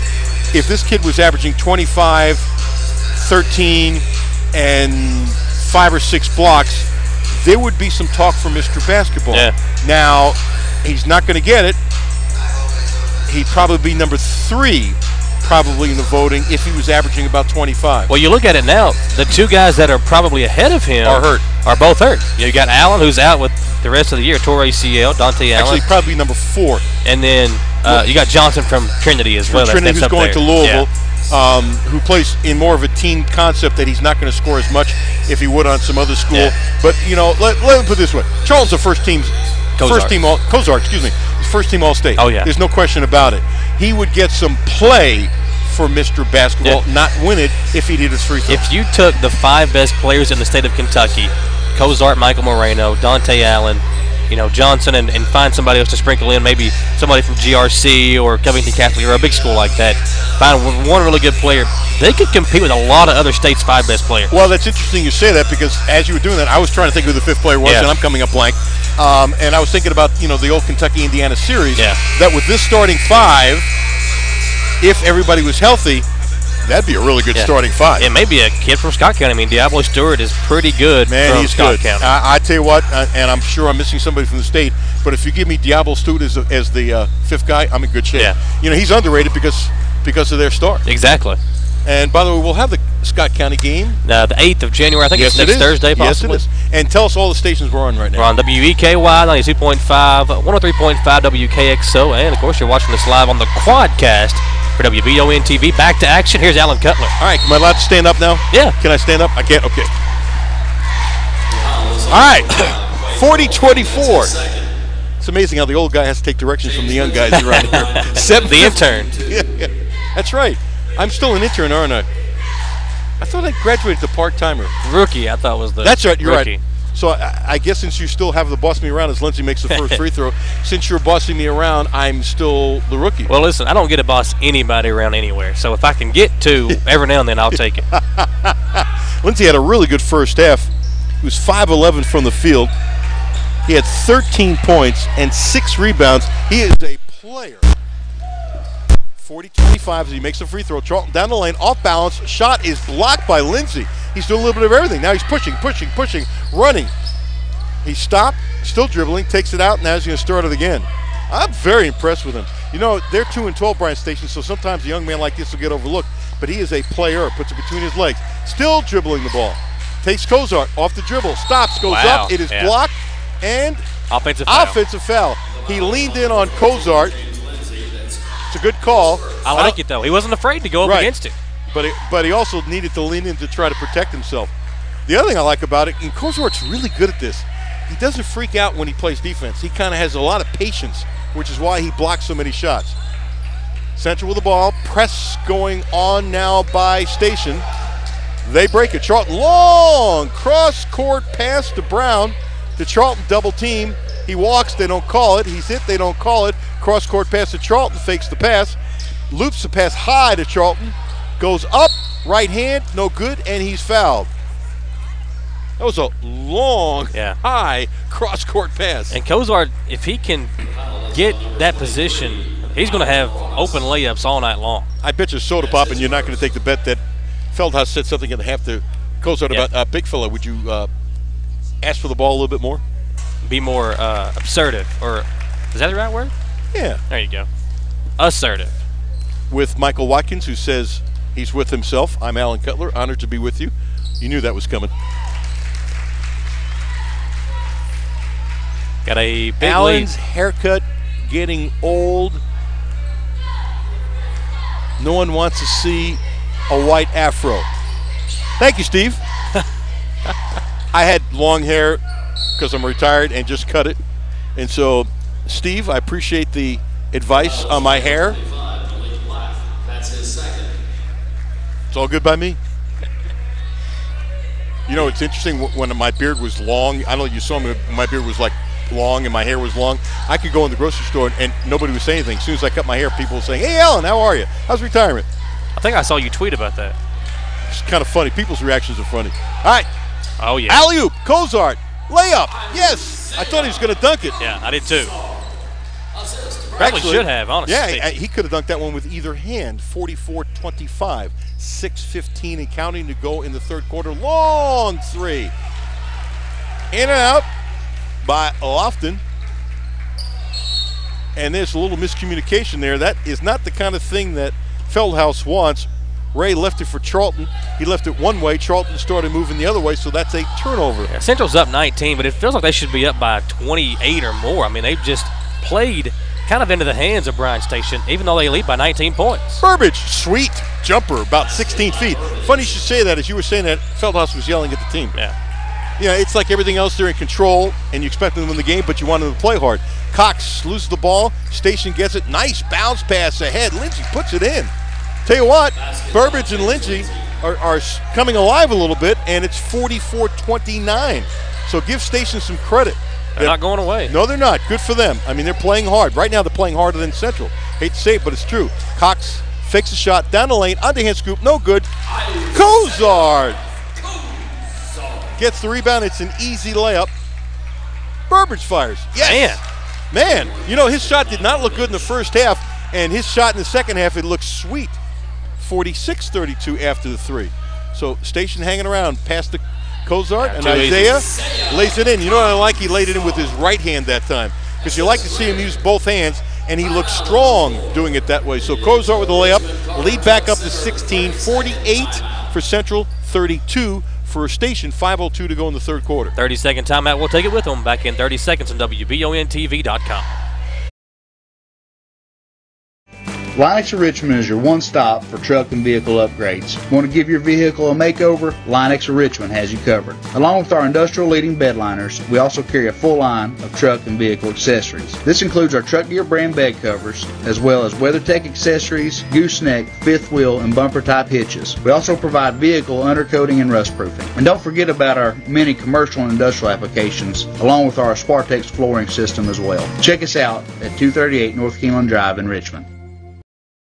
If this kid was averaging 25, 13, and 5 or 6 blocks, there would be some talk for Mr. Basketball. Now, he's not going to get it. He'd probably be number 3 probably in the voting if he was averaging about 25. Well, you look at it now, the 2 guys that are probably ahead of him are both hurt. You got Allen, who's out with the rest of the year, tore ACL, Dante Allen. Actually, probably number 4. And then you got Johnson from Trinity as well. Trinity, who's going to Louisville, who plays in more of a team concept that he's not going to score as much if he would on some other school. But, let me put it this way. Charles, the first team All-State. Oh, yeah. There's no question about it. He would get some play for Mr. Basketball, not win it if he did his free throws. If you took the 5 best players in the state of Kentucky, Cozart, Michael Moreno, Dante Allen, Johnson, and find somebody else to sprinkle in, maybe somebody from GRC or Covington Catholic or a big school like that, find one really good player, they could compete with a lot of other states' 5 best players. Well, that's interesting you say that because as you were doing that, I was trying to think who the 5th player was, and I'm coming up blank. And I was thinking about, the old Kentucky-Indiana series, that with this starting 5, if everybody was healthy, that'd be a really good starting 5. It may be a kid from Scott County. I mean, Diablo Stewart is pretty good Man, from he's Scott good. County. I tell you what, and I'm sure I'm missing somebody from the state, but if you give me Diablo Stewart as the 5th guy, I'm in good shape. He's underrated because of their start. Exactly. And by the way, we'll have the Scott County game. The 8th of January. I think it's next Thursday, possibly. Yes, it is. And tell us all the stations we're on right now. We're on WEKY, 92.5, 103.5 WKXO, and, of course, you're watching us live on the Quadcast for WBON TV. Back to action. Here's Alan Cutler. All right. Am I allowed to stand up now? Yeah. Can I stand up? I can't? Okay. All right. 40-24. It's amazing how the old guy has to take directions from the young guys around here. The intern. Yeah. That's right. I'm still an intern, aren't I? I thought I graduated to part-timer. Rookie, I thought was the That's right, you're rookie. right. So I guess since you still have the boss me around as Lindsay makes the first free throw, since you're bossing me around, I'm still the rookie. Well, listen, I don't get to boss anybody around anywhere. So if I can get 2 every now and then, I'll take it. Lindsay had a really good first half. He was 5-11 from the field. He had 13 points and 6 rebounds. He is a player. 40-25 as he makes a free throw. Charlton down the lane, off balance. Shot is blocked by Lindsay. He's doing a little bit of everything. Now he's pushing, running. He stopped, still dribbling, takes it out, and now he's going to start it again. I'm very impressed with him. They're 2-12 Bryan Station, so sometimes a young man like this will get overlooked, but he is a player, puts it between his legs. Still dribbling the ball. Takes Cozart off the dribble, stops, goes up. It is blocked, and offensive foul. He leaned in on Cozart. It's a good call. I like it, though. He wasn't afraid to go up against it. But he also needed to lean in to try to protect himself. The other thing I like about it, and Kozart's really good at this, he doesn't freak out when he plays defense. He kind of has a lot of patience, which is why he blocks so many shots. Central with the ball. Press going on now by Station. They break it. Charlton, long cross-court pass to Brown. The Charlton double team. He walks, they don't call it. He's hit, they don't call it. Cross-court pass to Charlton, fakes the pass. Loops the pass high to Charlton. Goes up, right hand, no good, and he's fouled. That was a long, high cross-court pass. And Kozart, if he can get that position, he's going to have open layups all night long. I bet you soda pop, and you're not going to take the bet that Feldhaus said something at half to Kozart about big fella. Would you ask for the ball a little bit more? Be more assertive, or is that the right word? Yeah. There you go. Assertive. With Michael Watkins, who says he's with himself. I'm Alan Cutler, honored to be with you. You knew that was coming. Got a big Allen's lead. Haircut getting old. No one wants to see a white afro. Thank you, Steve. I had long hair because I'm retired and just cut it. And so, Steve, I appreciate the advice on my hair. It's all good by me. You know, it's interesting when my beard was long. I don't know if you saw me, my beard was like long and my hair was long. I could go in the grocery store and nobody would say anything. As soon as I cut my hair, people were saying, "Hey, Alan, how are you? How's retirement?" I think I saw you tweet about that. It's kind of funny. People's reactions are funny. All right. Oh, yeah. Alley-oop, Kozart, layup. Yes. I thought he was going to dunk it. Yeah, I did too. Probably should have, honestly. Yeah, he could have dunked that one with either hand. 44-25, 6:15 and counting to go in the third quarter. Long three. In and out by Lofton. And there's a little miscommunication there. That is not the kind of thing that Feldhaus wants. Ray left it for Charlton. He left it one way. Charlton started moving the other way, so that's a turnover. Yeah, Central's up 19, but it feels like they should be up by 28 or more. I mean, they've just played kind of into the hands of Bryan Station, even though they lead by 19 points. Burbage, sweet jumper, about 16 feet. Funny you should say that. As you were saying that, Feldhaus was yelling at the team. Yeah. Yeah, it's like everything else, they're in control, and you expect them to win the game, but you want them to play hard. Cox loses the ball. Station gets it. Nice bounce pass ahead. Lindsay puts it in. Tell you what, Burbage and Lindsay are coming alive a little bit, and it's 44-29. So give Station some credit. They're not going away. No, they're not. Good for them. I mean, they're playing hard. Right now, they're playing harder than Central. Hate to say it, but it's true. Cox fakes a shot down the lane, underhand scoop, no good. Kozart gets the rebound. It's an easy layup. Burbage fires. Yes. Man, you know, his shot did not look good in the first half, and his shot in the second half, it looks sweet. 46-32 after the three. So Station hanging around past the Kozart, and Isaiah lays it in. You know what I like? He laid it in with his right hand that time, because you like to see him use both hands, and he looks strong doing it that way. So Kozart with a layup, lead back up to 16, 48 for Central, 32 for Station, 5:02 to go in the third quarter. 30-second timeout. We'll take it with them back in 30 seconds on WBONTV.com. Lennox of Richmond is your one-stop for truck and vehicle upgrades. Want to give your vehicle a makeover? Lennox of Richmond has you covered. Along with our industrial-leading bed liners, we also carry a full line of truck and vehicle accessories. This includes our Truck Gear brand bed covers, as well as WeatherTech accessories, gooseneck, fifth wheel, and bumper-type hitches. We also provide vehicle undercoating and rust proofing. And don't forget about our many commercial and industrial applications, along with our Spartex flooring system as well. Check us out at 238 North Keeneland Drive in Richmond.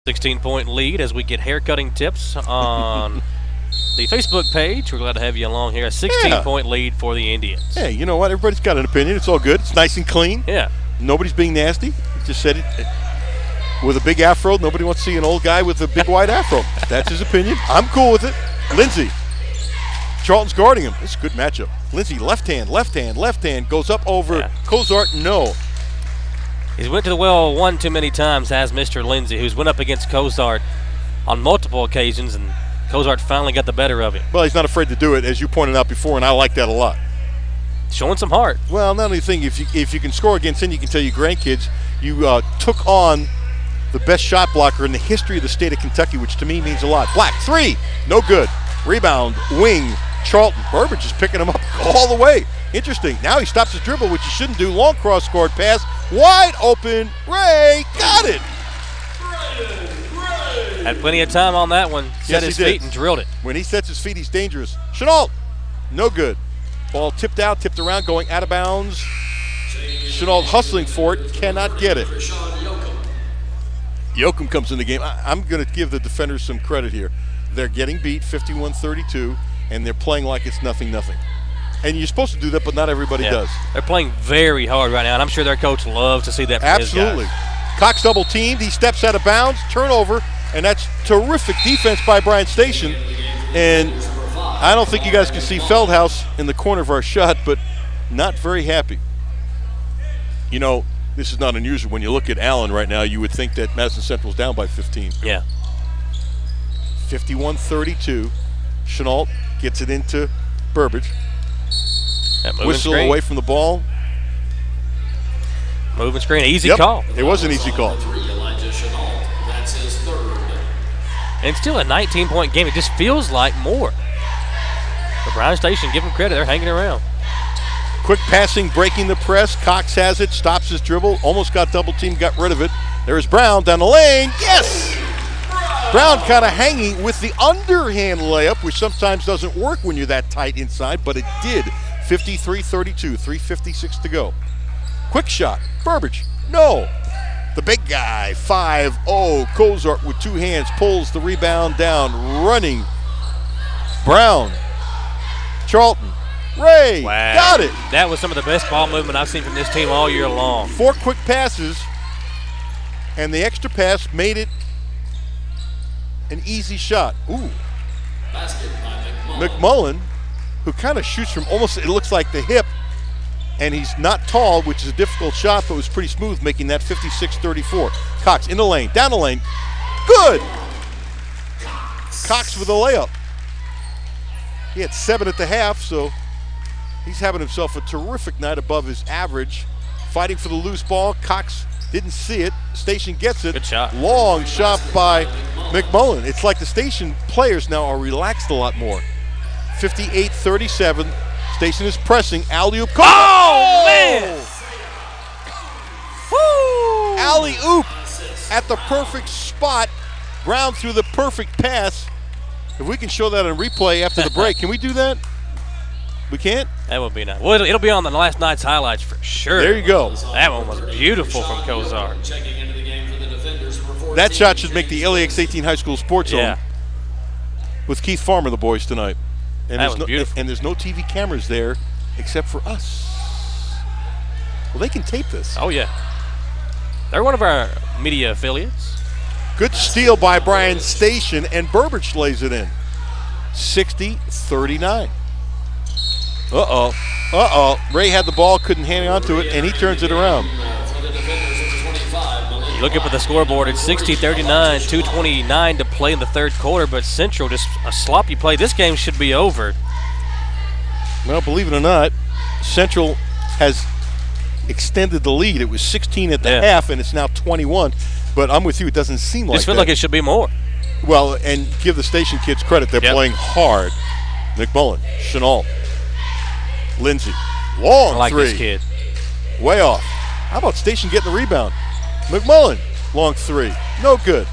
16-point lead as we get haircutting tips on the Facebook page. We're glad to have you along here. A 16-point lead for the Indians. Hey, you know what? Everybody's got an opinion. It's all good. It's nice and clean. Yeah. Nobody's being nasty. He just said it with a big afro. Nobody wants to see an old guy with a big white afro. That's his opinion. I'm cool with it. Lindsay. Charlton's guarding him. It's a good matchup. Lindsay, left hand, goes up over Kozart. No. He's went to the well one too many times, has Mr. Lindsay, who's went up against Kozart on multiple occasions, and Kozart finally got the better of him. Well, he's not afraid to do it, as you pointed out before, and I like that a lot. Showing some heart. Well, not only thing, if you can score against him, you can tell your grandkids you took on the best shot blocker in the history of the state of Kentucky, which to me means a lot. Black, three, no good. Rebound, wing, Charlton. Burbage is picking him up all the way. Interesting. Now he stops his dribble, which he shouldn't do. Long cross-court pass. Wide open. Ray got it. Had plenty of time on that one. Set his feet and drilled it. When he sets his feet, he's dangerous. Chenault, no good. Ball tipped out, tipped around, going out of bounds. Chenault hustling for it, cannot get it. Yoakum comes in the game. I'm going to give the defenders some credit here. They're getting beat 51-32, and they're playing like it's nothing. And you're supposed to do that, but not everybody does. They're playing very hard right now, and I'm sure their coach loves to see that from his guys. Absolutely. Cox double teamed. He steps out of bounds, turnover, and that's terrific defense by Bryan Station. And I don't think you guys can see Feldhaus in the corner of our shot, but not very happy. You know, this is not unusual. When you look at Allen right now, you would think that Madison Central's down by 15. Yeah. 51-32. Chenault gets it into Burbage. Whistle screen. Away from the ball. Moving screen, easy call. It was an easy call. And it's still a 19-point game. It just feels like more. But Bryan Station, give them credit. They're hanging around. Quick passing, breaking the press. Cox has it, stops his dribble, almost got double teamed, got rid of it. There's Brown down the lane. Yes! Brown kind of hanging with the underhand layup, which sometimes doesn't work when you're that tight inside, but it did. 53-32, 3:56 to go. Quick shot, Burbage, no. The big guy, 5-0. Cozart with two hands pulls the rebound down, running. Brown, Charlton, Ray, got it. That was some of the best ball movement I've seen from this team all year long. 4 quick passes, and the extra pass made it an easy shot. Ooh. McMullen, who kind of shoots from almost, it looks like the hip, and he's not tall, which is a difficult shot, but was pretty smooth, making that 56-34. Cox in the lane, down the lane. Good! Cox with a layup. He had 7 at the half, so he's having himself a terrific night above his average. Fighting for the loose ball. Cox didn't see it. Station gets it. Good shot. Long shot by McMullen. It's like the Station players now are relaxed a lot more. 58-37. Station is pressing. Alley-oop. Oh, man! Woo! Alley-oop at the perfect spot. Brown threw the perfect pass. If we can show that on replay after the break, can we do that? We can't? That would be nice. Well, it'll be on the last night's highlights for sure. There you go. That one was beautiful from Cozart. That shot should make the LAX 18 High School Sports Zone with Keith Farmer, the boys, tonight. And that was beautiful. And there's no TV cameras there except for us. Well, they can tape this. Oh, yeah. They're one of our media affiliates. Good steal by Bryan Station, and Burbage lays it in. 60-39. Ray had the ball, couldn't hang on to it, and he turns it around. You look up at the scoreboard, it's 60-39, 2:29 to play in the third quarter, but Central just a sloppy play. This game should be over. Well, believe it or not, Central has extended the lead. It was 16 at the half, and it's now 21. But I'm with you, it doesn't seem like that. Just feel like it should be more. Well, and give the Station kids credit. They're playing hard. McMullen, Chenault, Lindsay. Long I like three. This kid. Way off. How about Station getting the rebound? McMullen, long three. No good.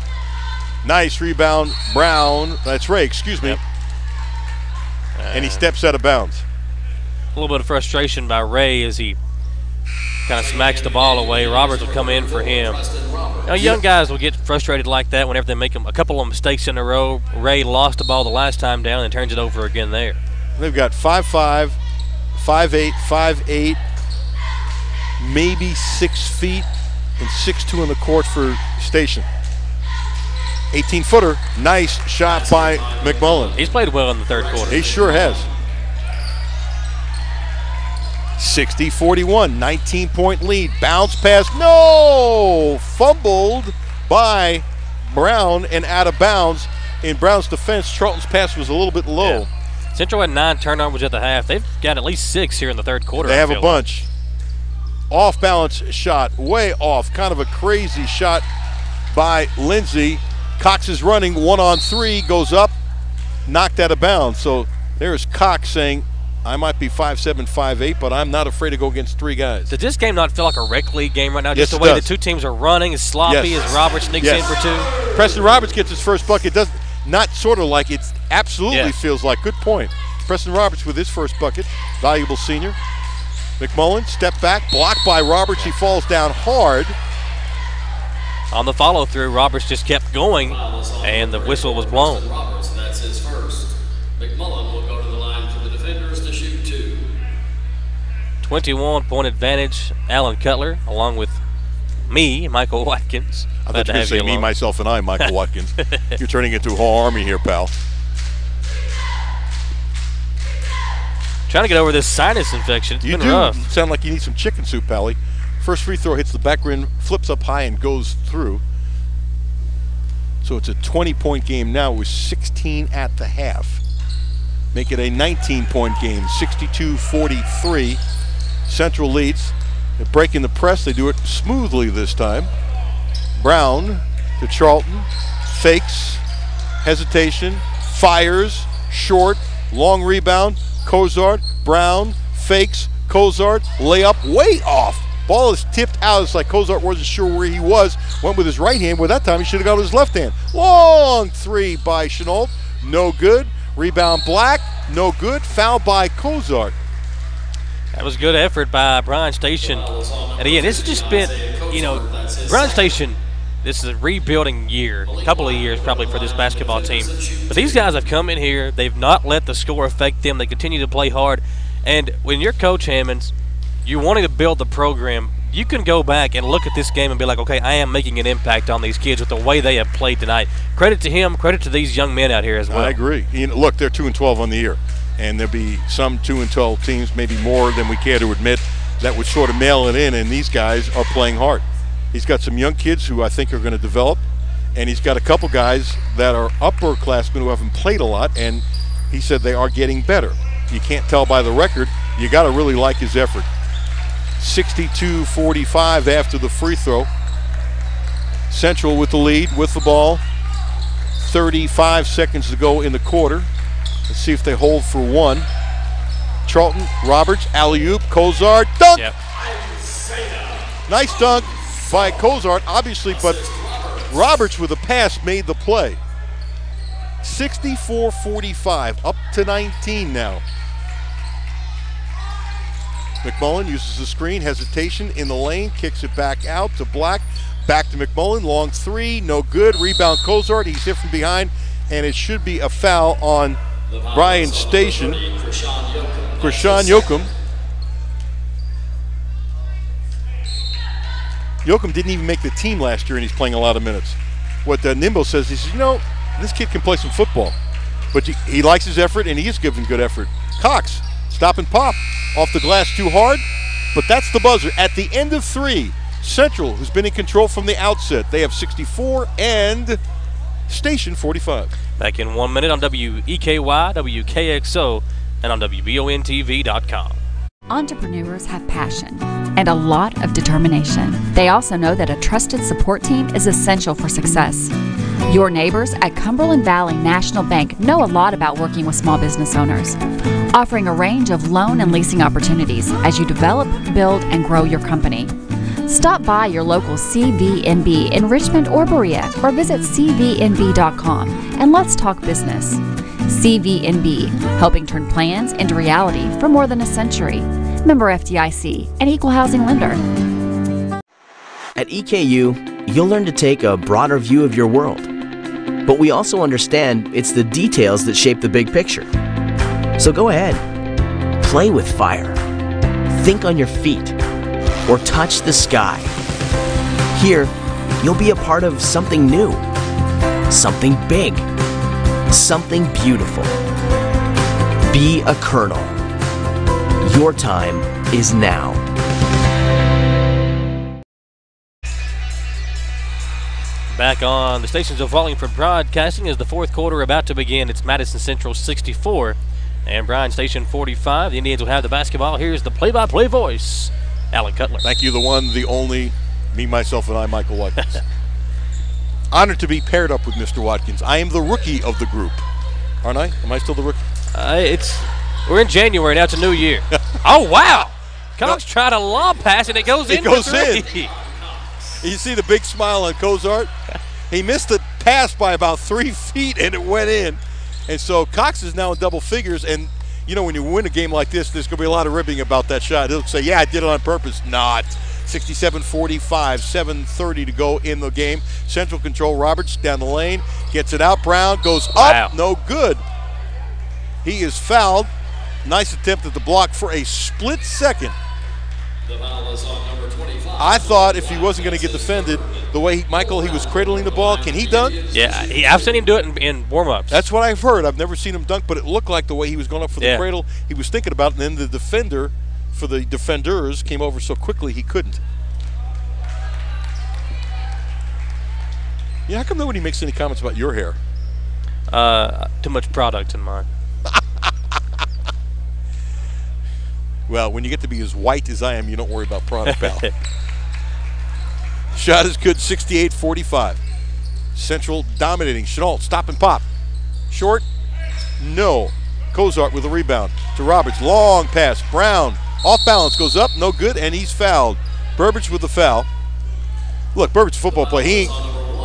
Nice rebound. Brown. That's Ray, excuse me. And he steps out of bounds. A little bit of frustration by Ray as he kind of smacks the ball away. Roberts will come in for him. Now, young guys will get frustrated like that whenever they make a couple of mistakes in a row. Ray lost the ball the last time down and turns it over again there. They've got 5'5", 5'8", 5'8", maybe 6 feet, and 6'2" on the court for Station. 18-footer, nice shot by McMullen. He's played well in the third quarter. He sure has. 60-41, 19-point lead. Bounce pass, no! Fumbled by Brown and out of bounds. In Brown's defense, Charlton's pass was a little bit low. Yeah. Central had 9 turnovers at the half. They've got at least 6 here in the third quarter. They have a bunch. Off-balance shot, way off. Kind of a crazy shot by Lindsay. Cox is running 1-on-3, goes up, knocked out of bounds. So There's Cox saying, I might be 5'7", 5'8", but I'm not afraid to go against 3 guys. Does this game not feel like a rec league game right now? Yes, Just the way does. the two teams are running is sloppy as Roberts sneaks in for 2. Preston Roberts gets his first bucket. Does not sort of like it absolutely feels like. Good point. Preston Roberts with his first bucket. Valuable senior. McMullen, step back, blocked by Roberts. He falls down hard. On the follow-through, Roberts just kept going, and the whistle was blown. Roberts, that's his first. McMullen will go to the line for the defenders to shoot 2. 21-point advantage, Alan Cutler, along with me, Michael Watkins. I thought you were going to say me, myself, and I, Michael Watkins. You're turning into a whole army here, pal. Trying to get over this sinus infection. It's you been do rough. sound like you need some chicken soup, Pally. First free throw hits the back rim, flips up high, and goes through. So it's a 20-point game now with 16 at the half. Make it a 19-point game, 62-43. Central leads. They're breaking the press. They do it smoothly this time. Brown to Charlton. Fakes. Hesitation. Fires. Short. Long rebound. Cozart. Brown. Fakes. Cozart. Layup way off. Ball is tipped out. It's like Cozart wasn't sure where he was. Went with his right hand, where that time he should have gone with his left hand. Long 3 by Chenault. No good. Rebound Black. No good. Foul by Cozart. That was good effort by Bryan Station. And again, this has just been, Bryan Station, this is a rebuilding year, a couple of years probably for this basketball team. But these guys have come in here. They've not let the score affect them. They continue to play hard. And when you're Coach Hammonds, you're wanting to build the program, you can go back and look at this game and be like, okay, I am making an impact on these kids with the way they have played tonight. Credit to him, credit to these young men out here as well. I agree. Look, they're 2-12 on the year. And there'll be some 2-12 teams, maybe more than we care to admit, that would sort of mail it in, and these guys are playing hard. He's got some young kids who I think are going to develop, and he's got a couple guys that are upperclassmen who haven't played a lot, and he said they are getting better. You can't tell by the record. You got to really like his effort. 62-45 after the free throw. Central with the lead, with the ball. 35 seconds to go in the quarter. Let's see if they hold for 1. Charlton, Roberts, alley-oop, Cozart, dunk! Yep. Nice dunk by Cozart, obviously, but Roberts with a pass made the play. 64-45, up to 19 now. McMullen uses the screen, hesitation in the lane, kicks it back out to Black, back to McMullen, long 3, no good, rebound Cozart, he's hit from behind, and it should be a foul on Bryan Station. Krishan Yoakum. Yoakum didn't even make the team last year, and he's playing a lot of minutes. What Nimbo says, he says, this kid can play some football. But he likes his effort, and he is giving good effort. Cox, stop and pop. Off the glass too hard, but that's the buzzer. At the end of 3, Central, who's been in control from the outset, they have 64 and Station 45. Back in 1 minute on WEKY, WKXO, and on WBONTV.com. Entrepreneurs have passion and a lot of determination. They also know that a trusted support team is essential for success. Your neighbors at Cumberland Valley National Bank know a lot about working with small business owners, offering a range of loan and leasing opportunities as you develop, build, and grow your company. Stop by your local CVNB in Richmond or Berea, or visit cvnb.com and let's talk business. CVNB, helping turn plans into reality for more than a century. Member FDIC, an equal housing lender. At EKU, you'll learn to take a broader view of your world. But we also understand it's the details that shape the big picture. So go ahead, play with fire, think on your feet, or touch the sky. Here, you'll be a part of something new, something big, something beautiful. Be a colonel. Your time is now. Back on the stations of Wallingford Broadcasting as the fourth quarter about to begin. It's Madison Central 64 and Bryan Station 45. The Indians will have the basketball. Here's the play-by-play voice, Alan Cutler. Thank you, the one, the only, me, myself, and I, Michael Watkins. Honored to be paired up with Mr. Watkins. I am the rookie of the group. Aren't I? Am I still the rookie? We're in January now. It's a new year. Oh, wow. Cox tried a lob pass, and it goes in. It goes in. You see the big smile on Cozart? He missed the pass by about 3 feet, and it went in. And so Cox is now in double figures. And, you know, when you win a game like this, there's going to be a lot of ribbing about that shot. He'll say, yeah, I did it on purpose. Not. 67-45, 7:30 to go in the game. Central control. Roberts down the lane. Gets it out. Brown goes up. No good. He is fouled. Nice attempt at the block for a split second. The foul is on number 25. I thought if he wasn't going to get defended, the way he was cradling the ball, can he dunk? Yeah, I've seen him do it in warm-ups. That's what I've heard. I've never seen him dunk, but it looked like the way he was going up for the cradle, he was thinking about it, and then the defender for the defenders came over so quickly he couldn't. Yeah, how come nobody makes any comments about your hair? Too much product in mine. Well, when you get to be as white as I am, you don't worry about product, pal. Shot is good, 68-45. Central dominating. Chenault, stop and pop. Short, no. Cozart with a rebound to Roberts. Long pass. Brown, off balance, goes up, no good, and he's fouled. Burbage with the foul. Look, Burbage's a football player. He ain't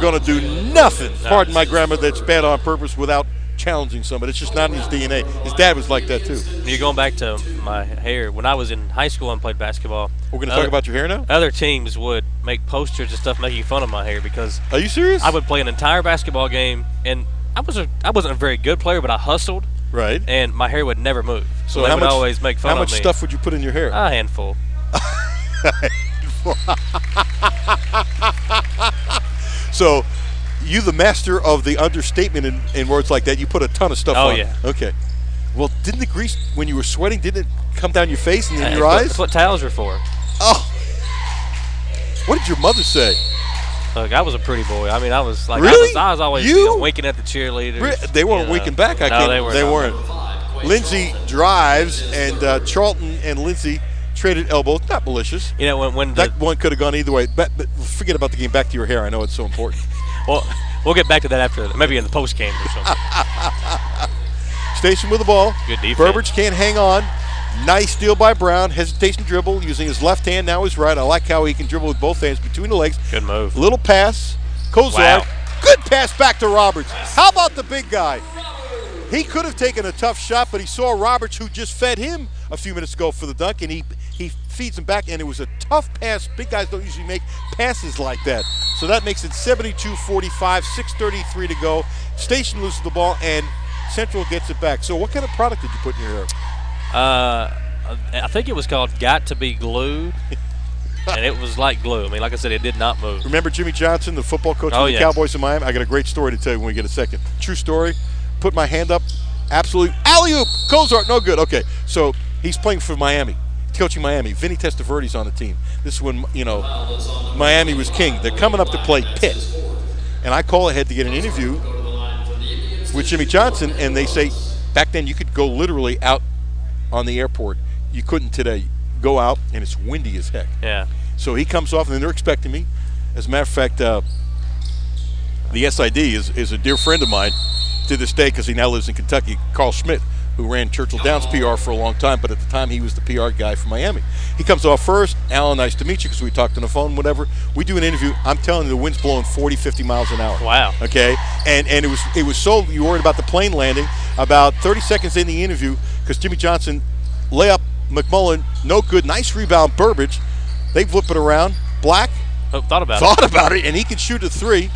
going to do nothing, pardon my grammar, that's bad on purpose without challenging somebody. It's just not in his DNA. His dad was like that too. You're going back to my hair. When I was in high school and played basketball, we're going to talk about your hair now? Other teams would make posters and stuff making fun of my hair because. Are you serious? I would play an entire basketball game, and I wasn't a very good player, but I hustled. Right. And my hair would never move. So they would always make fun of me. How much stuff would you put in your hair? A handful. So, you the master of the understatement in words like that. You put a ton of stuff on. Oh, yeah. Okay. Well, didn't the grease, when you were sweating, didn't it come down your face and in your eyes? That's what towels are for. Oh. What did your mother say? Look, I was a pretty boy. I mean, I was like, really? I was always winking at the cheerleaders. They weren't winking back. No, they weren't. Lindsay drives, and Charlton and Lindsay traded elbows. Not malicious. You know, when that one could have gone either way. But forget about the game. Back to your hair. I know it's so important. Well, we'll get back to that after, maybe in the post game or something. Station with the ball. Good defense. Burbage can't hang on. Nice steal by Brown. Hesitation dribble using his left hand, now his right. I like how he can dribble with both hands between the legs. Good move. Little pass. Cozart. Wow. Good pass back to Roberts. How about the big guy? He could have taken a tough shot, but he saw Roberts, who just fed him a few minutes ago for the dunk, and he feeds him back, and it was a tough pass. Big guys don't usually make passes like that. So that makes it 72-45, 6:33 to go. Station loses the ball, and Central gets it back. So what kind of product did you put in your hair? I think it was called Got to Be Glue, and it was like glue. I mean, like I said, it did not move. Remember Jimmy Johnson, the football coach of the Cowboys in Miami? I got a great story to tell you when we get a second. True story. Put my hand up, absolute alley-oop. Cozart, no good. Okay, so he's playing for Miami. Coaching Miami. Vinny Testaverde's on the team. This is when, Miami was king. They're coming up to play Pitt. And I call ahead to get an interview with Jimmy Johnson, and they say, back then you could go literally out on the airport. You couldn't today. Go out, and it's windy as heck. Yeah. So he comes off, and then they're expecting me. As a matter of fact, the SID is a dear friend of mine to this day because he now lives in Kentucky, Carl Schmidt, who ran Churchill Downs PR for a long time, but at the time he was the PR guy for Miami. He comes off first. Alan, nice to meet you, because we talked on the phone, whatever. We do an interview. I'm telling you, the wind's blowing 40, 50 miles an hour. Wow. Okay? And it was so you worried about the plane landing. About 30 seconds in the interview, because Jimmy Johnson, layup, McMullen, no good. Nice rebound, Burbage. They flip it around. Black. Thought about it, and he can shoot a three.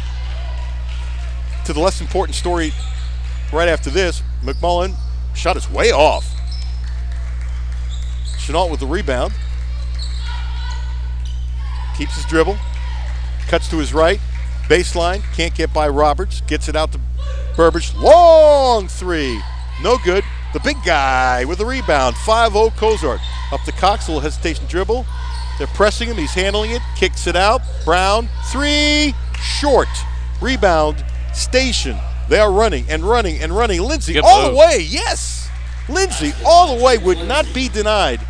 To the less important story right after this, McMullen shot is way off. Chenault with the rebound. Keeps his dribble. Cuts to his right. Baseline. Can't get by Roberts. Gets it out to Burbage. Long three. No good. The big guy with the rebound. 5-0 Cozart. Up to Cox. A little hesitation dribble. They're pressing him. He's handling it. Kicks it out. Brown. Three. Short. Rebound. Station. They are running and running and running. Lindsay all the way. Yes. Lindsay all the way would not be denied.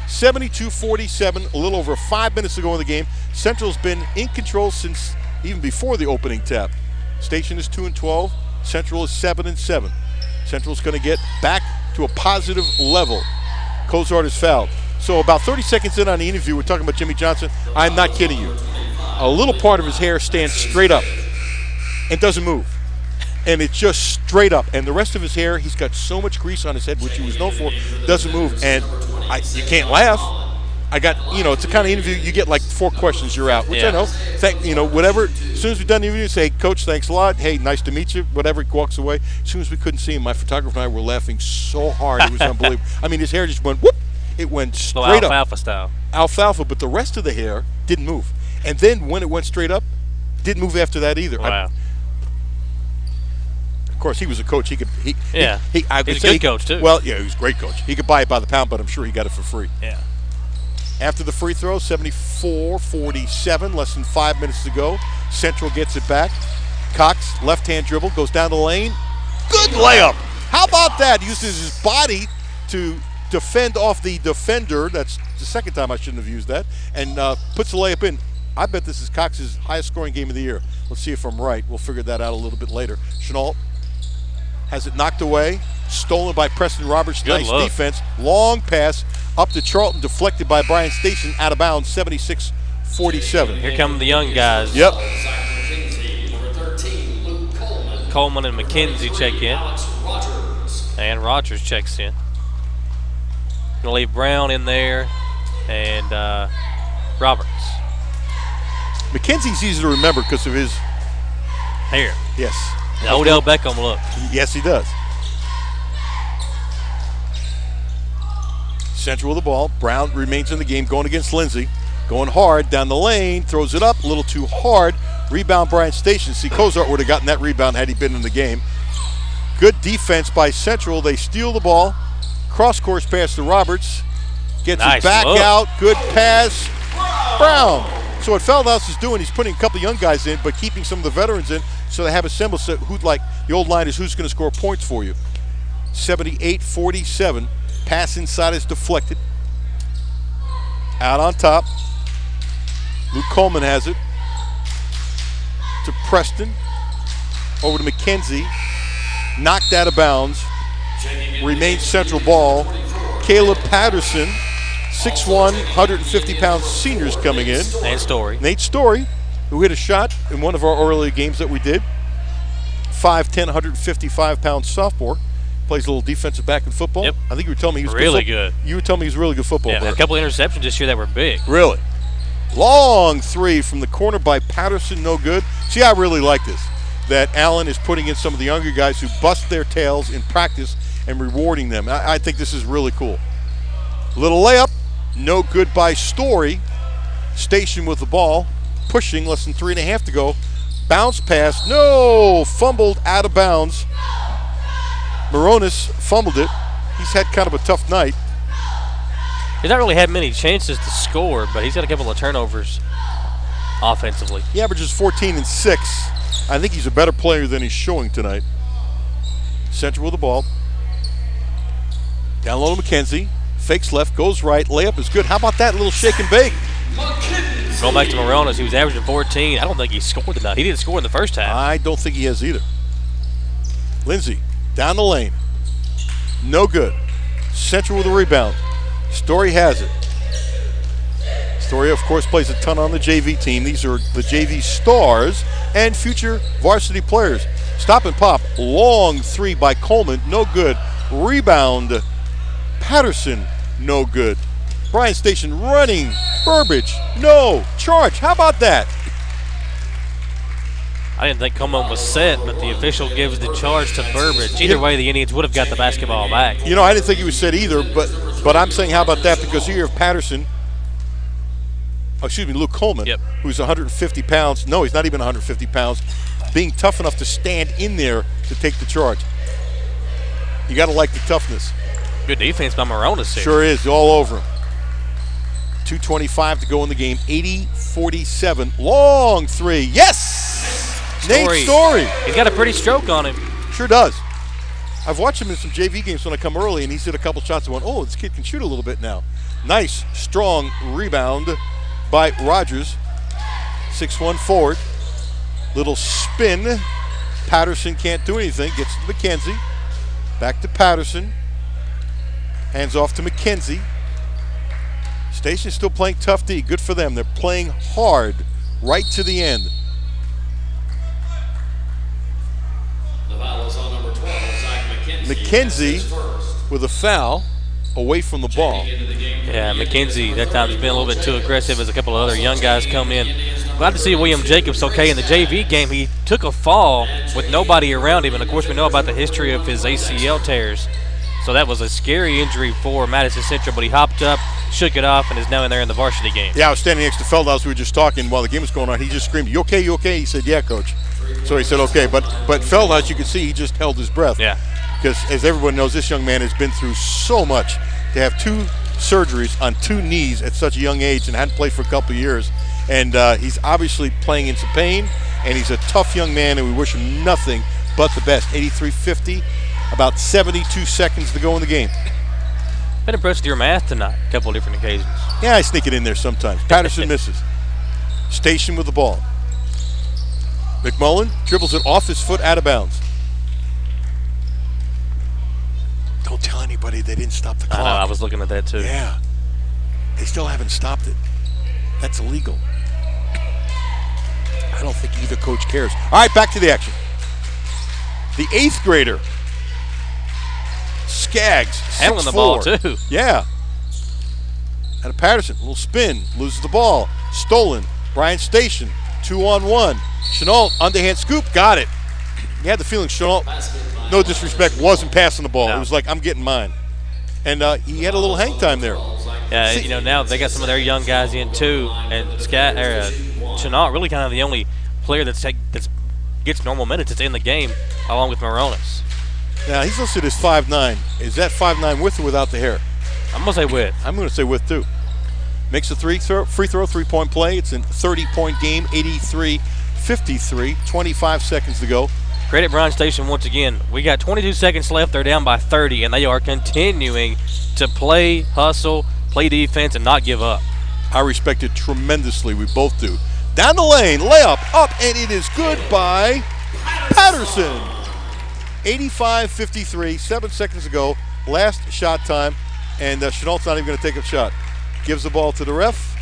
72-47, a little over 5 minutes to go in the game. Central's been in control since even before the opening tap. Station is 2-12. Central is 7-7. Central's going to get back to a positive level. Cozart is fouled. So about 30 seconds in on the interview, we're talking about Jimmy Johnson. I'm not kidding you. A little part of his hair stands straight up and doesn't move. And it's just straight up. And the rest of his hair, he's got so much grease on his head, which he was known for, doesn't move. And you can't laugh. I got, it's the kind of interview you get like 4 questions, you're out, which I know. Whatever. As soon as we're done the interview, say, Coach, thanks a lot. Hey, nice to meet you. Whatever, he walks away. As soon as we couldn't see him, my photographer and I were laughing so hard. It was unbelievable. I mean, his hair just went whoop. It went straight up. Alfalfa style. Alfalfa, but the rest of the hair didn't move. And then when it went straight up, didn't move after that either. Wow. Of course, he was a coach. He's a good coach, too. Well, yeah, he was a great coach. He could buy it by the pound, but I'm sure he got it for free. Yeah. After the free throw, 74-47, less than 5 minutes to go. Central gets it back. Cox, left-hand dribble, goes down the lane. Good layup. How about that? Uses his body to defend off the defender. That's the second time I shouldn't have used that. And puts the layup in. I bet this is Cox's highest scoring game of the year. Let's see if I'm right. We'll figure that out a little bit later. Chenault has it knocked away. Stolen by Preston Roberts. Nice defense. Long pass up to Charlton. Deflected by Bryan Station. Out of bounds. 76-47. Here come the young guys. Yep. Coleman and McKenzie check in. And Rogers checks in. Going to leave Brown in there and Roberts. McKenzie's easy to remember because of his hair. Yes. The Odell Beckham look. Yes, he does. Central with the ball. Brown remains in the game, going against Lindsay. Going hard down the lane, throws it up a little too hard. Rebound Bryan Station. See, Cozart would have gotten that rebound had he been in the game. Good defense by Central. They steal the ball. Cross-course pass to Roberts. Gets it back out. Good pass. Brown. So what Feldhaus is doing, he's putting a couple of young guys in, but keeping some of the veterans in so they have a semblance of who, like the old line is who's going to score points for you. 78-47. Pass inside is deflected. Out on top. Luke Coleman has it. To Preston. Over to McKenzie. Knocked out of bounds. Remains Central ball. Caleb Patterson, 6'1", 150-pound seniors coming in. Nate Story, who hit a shot in one of our earlier games that we did. 5'10", 155-pound sophomore. Plays a little defensive back in football. Yep. I think you were telling me he was really good. You were telling me he was really good football player. A couple of interceptions this year that were big. Really. Long three from the corner by Patterson, no good. See, I really like this, that Allen is putting in some of the younger guys who bust their tails in practice and rewarding them. I think this is really cool. Little layup, no good by Story. Station with the ball, pushing, less than 3.5 to go. Bounce pass, no, fumbled out of bounds. Moronis fumbled it. He's had kind of a tough night. He's not really had many chances to score, but he's got a couple of turnovers offensively. He averages 14 and 6. I think he's a better player than he's showing tonight. Central with the ball. Down low to McKenzie. Fakes left, goes right. Layup is good. How about that little shake and bake? Going back to Moronis, he was averaging 14. I don't think he scored tonight. He didn't score in the first half. I don't think he has either. Lindsay, down the lane. No good. Central with a rebound. Story has it. Story, of course, plays a ton on the JV team. These are the JV stars and future varsity players. Stop and pop. Long three by Coleman. No good. Rebound. Patterson. No good. Bryan Station running. Burbage. No. Charge. How about that? I didn't think Coleman was set, but the official gives the charge to Burbage. Either way, the Indians would have got the basketball back. You know, I didn't think he was set either, but I'm saying how about that, because here of Patterson, Luke Coleman, who's 150 pounds. No, he's not even 150 pounds. Being tough enough to stand in there to take the charge. You got to like the toughness. Good defense by Moronis here. Sure is, all over him. 2:25 to go in the game, 80-47. Long three, yes! Nate Story. He's got a pretty stroke on him. Sure does. I've watched him in some JV games when I come early, and he's hit a couple shots and went, oh, this kid can shoot a little bit now. Nice, strong rebound by Rogers. 6'1" forward. Little spin. Patterson can't do anything. Gets to McKenzie. Back to Patterson. Hands off to McKenzie. Station's still playing tough D. Good for them. They're playing hard right to the end. The foul is on number 12, Zach McKenzie with a foul away from the ball. Yeah, McKenzie that time has been a little bit too aggressive as a couple of other young guys come in. Glad to see William Jacobs okay. In the JV game, he took a fall with nobody around him, and of course we know about the history of his ACL tears. So that was a scary injury for Madison Central, but he hopped up, shook it off, and is now in there in the varsity game. Yeah, I was standing next to Feldhaus. We were just talking while the game was going on. He just screamed, "You okay, you okay?" He said, "Yeah, coach." So he said, "Okay." But Feldhaus, you could see he just held his breath. Yeah. Because as everyone knows, this young man has been through so much. To have 2 surgeries on 2 knees at such a young age and hadn't played for a couple of years. And he's obviously playing in some pain, and he's a tough young man, and we wish him nothing but the best. 83-50. About 72 seconds to go in the game. Been impressed with your math tonight, a couple of different occasions. Yeah, I sneak it in there sometimes. Patterson misses. Station with the ball. McMullen dribbles it off his foot out of bounds. Don't tell anybody they didn't stop the clock. I know, I was looking at that too. Yeah. They still haven't stopped it. That's illegal. I don't think either coach cares. All right, back to the action. The 8th grader, Skaggs, handling the ball too. Yeah. Out of Patterson, a little spin, loses the ball, stolen. Bryan Station, 2-on-1. Chenault, underhand scoop, got it. You had the feeling Chenault, no disrespect, wasn't passing the ball. No. It was like, I'm getting mine. And he had a little hang time there. Yeah, you know, now they got some of their young guys in too, and Chenault really kind of the only player that's gets normal minutes that's in the game, along with Moronis. Now, he's listed as 5'9". Is that 5'9" with or without the hair? I'm going to say with. I'm going to say with, too. Makes a free throw, 3-point play. It's a 30-point game, 83-53, 25 seconds to go. Credit Bryan Station once again. We got 22 seconds left. They're down by 30, and they are continuing to play, hustle, play defense, and not give up. I respect it tremendously. We both do. Down the lane, layup, up, and it is good by Patterson. 85-53, 7 seconds ago, last shot time, and Chenault's not even going to take a shot. Gives the ball to the ref.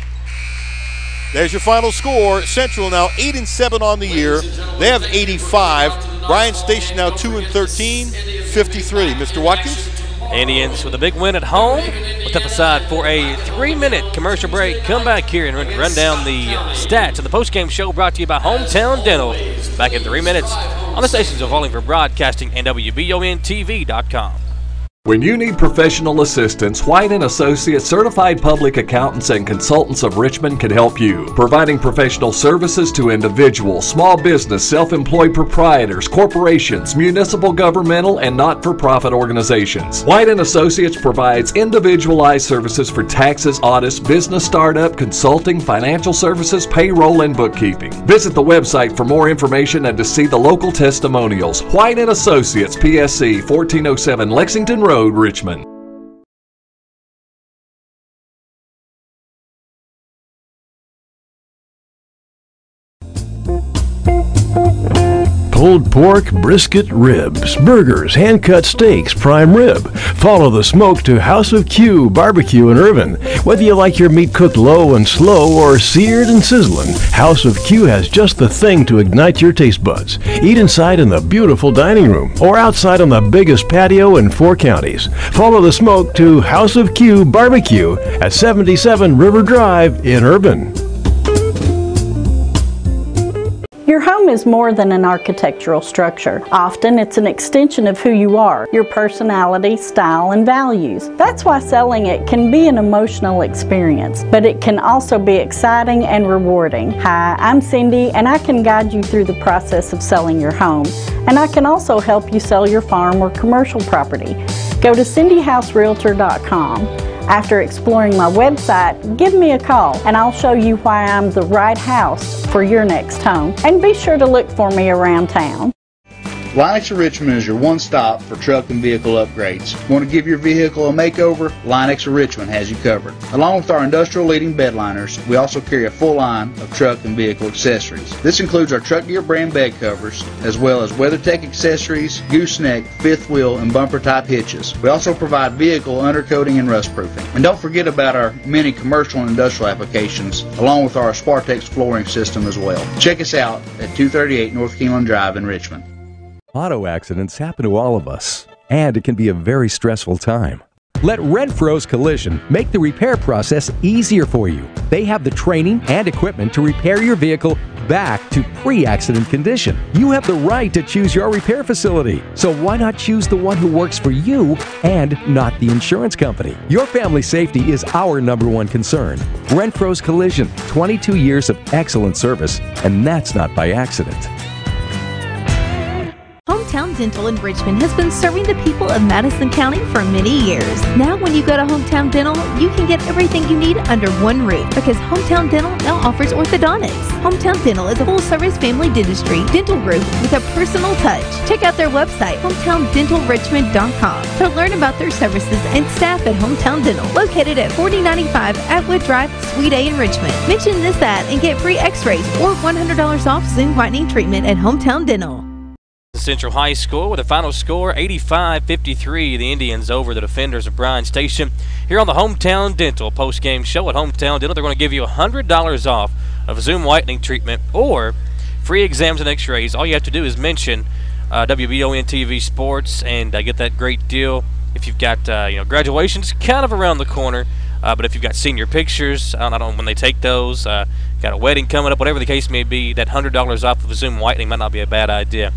There's your final score. Central now 8-7 on the year. They have 85. Bryan Station now 2-13, 53. Mr. Watkins? Indians with a big win at home. We'll step aside for a 3-minute commercial break. Come back here and run down the stats of the postgame show brought to you by Hometown Dental. Back in 3 minutes on the stations of Wallingford Broadcasting and WBONTV.com. When you need professional assistance, White & Associates Certified Public Accountants and Consultants of Richmond can help you, providing professional services to individuals, small business, self-employed proprietors, corporations, municipal, governmental, and not-for-profit organizations. White & Associates provides individualized services for taxes, audits, business startup, consulting, financial services, payroll, and bookkeeping. Visit the website for more information and to see the local testimonials. White & Associates, PSC, 1407 Lexington Road, Richmond. Pulled pork, brisket, ribs, burgers, hand-cut steaks, prime rib. Follow the smoke to House of Q Barbecue in Irvin. Whether you like your meat cooked low and slow or seared and sizzling, House of Q has just the thing to ignite your taste buds. Eat inside in the beautiful dining room or outside on the biggest patio in 4 counties. Follow the smoke to House of Q Barbecue at 77 River Drive in Irvin. Your home is more than an architectural structure. Often it's an extension of who you are, your personality, style, and values. That's why selling it can be an emotional experience, but it can also be exciting and rewarding. Hi, I'm Cindy, and I can guide you through the process of selling your home. And I can also help you sell your farm or commercial property. Go to cindyhouserealtor.com. After exploring my website, give me a call and I'll show you why I'm the right house for your next home. And be sure to look for me around town. Line-X of Richmond is your one-stop for truck and vehicle upgrades. Want to give your vehicle a makeover? Line-X of Richmond has you covered. Along with our industrial leading bed liners, we also carry a full line of truck and vehicle accessories. This includes our Truck Gear brand bed covers, as well as WeatherTech accessories, gooseneck, fifth wheel, and bumper type hitches. We also provide vehicle undercoating and rust proofing. And don't forget about our many commercial and industrial applications, along with our Spartex flooring system as well. Check us out at 238 North Keeneland Drive in Richmond. Auto accidents happen to all of us, and it can be a very stressful time. Let Renfro's Collision make the repair process easier for you. They have the training and equipment to repair your vehicle back to pre-accident condition. You have the right to choose your repair facility, so why not choose the one who works for you and not the insurance company? Your family safety is our #1 concern. Renfro's Collision, 22 years of excellent service, and that's not by accident. Hometown Dental in Richmond has been serving the people of Madison County for many years. Now when you go to Hometown Dental, you can get everything you need under one roof because Hometown Dental now offers orthodontics. Hometown Dental is a full-service family dentistry dental group with a personal touch. Check out their website, hometowndentalrichmond.com, to learn about their services and staff at Hometown Dental, located at 4095 Atwood Drive, Suite A in Richmond. Mention this ad and get free x-rays or $100 off Zoom whitening treatment at Hometown Dental. Central High School with a final score 85-53. The Indians over the defenders of Bryan Station. Here on the Hometown Dental post-game show at Hometown Dental, they're going to give you $100 off of Zoom whitening treatment or free exams and x-rays. All you have to do is mention WBON TV Sports and get that great deal. If you've got graduations kind of around the corner, but if you've got senior pictures, I don't know when they take those, got a wedding coming up, whatever the case may be, that $100 off of Zoom whitening might not be a bad idea.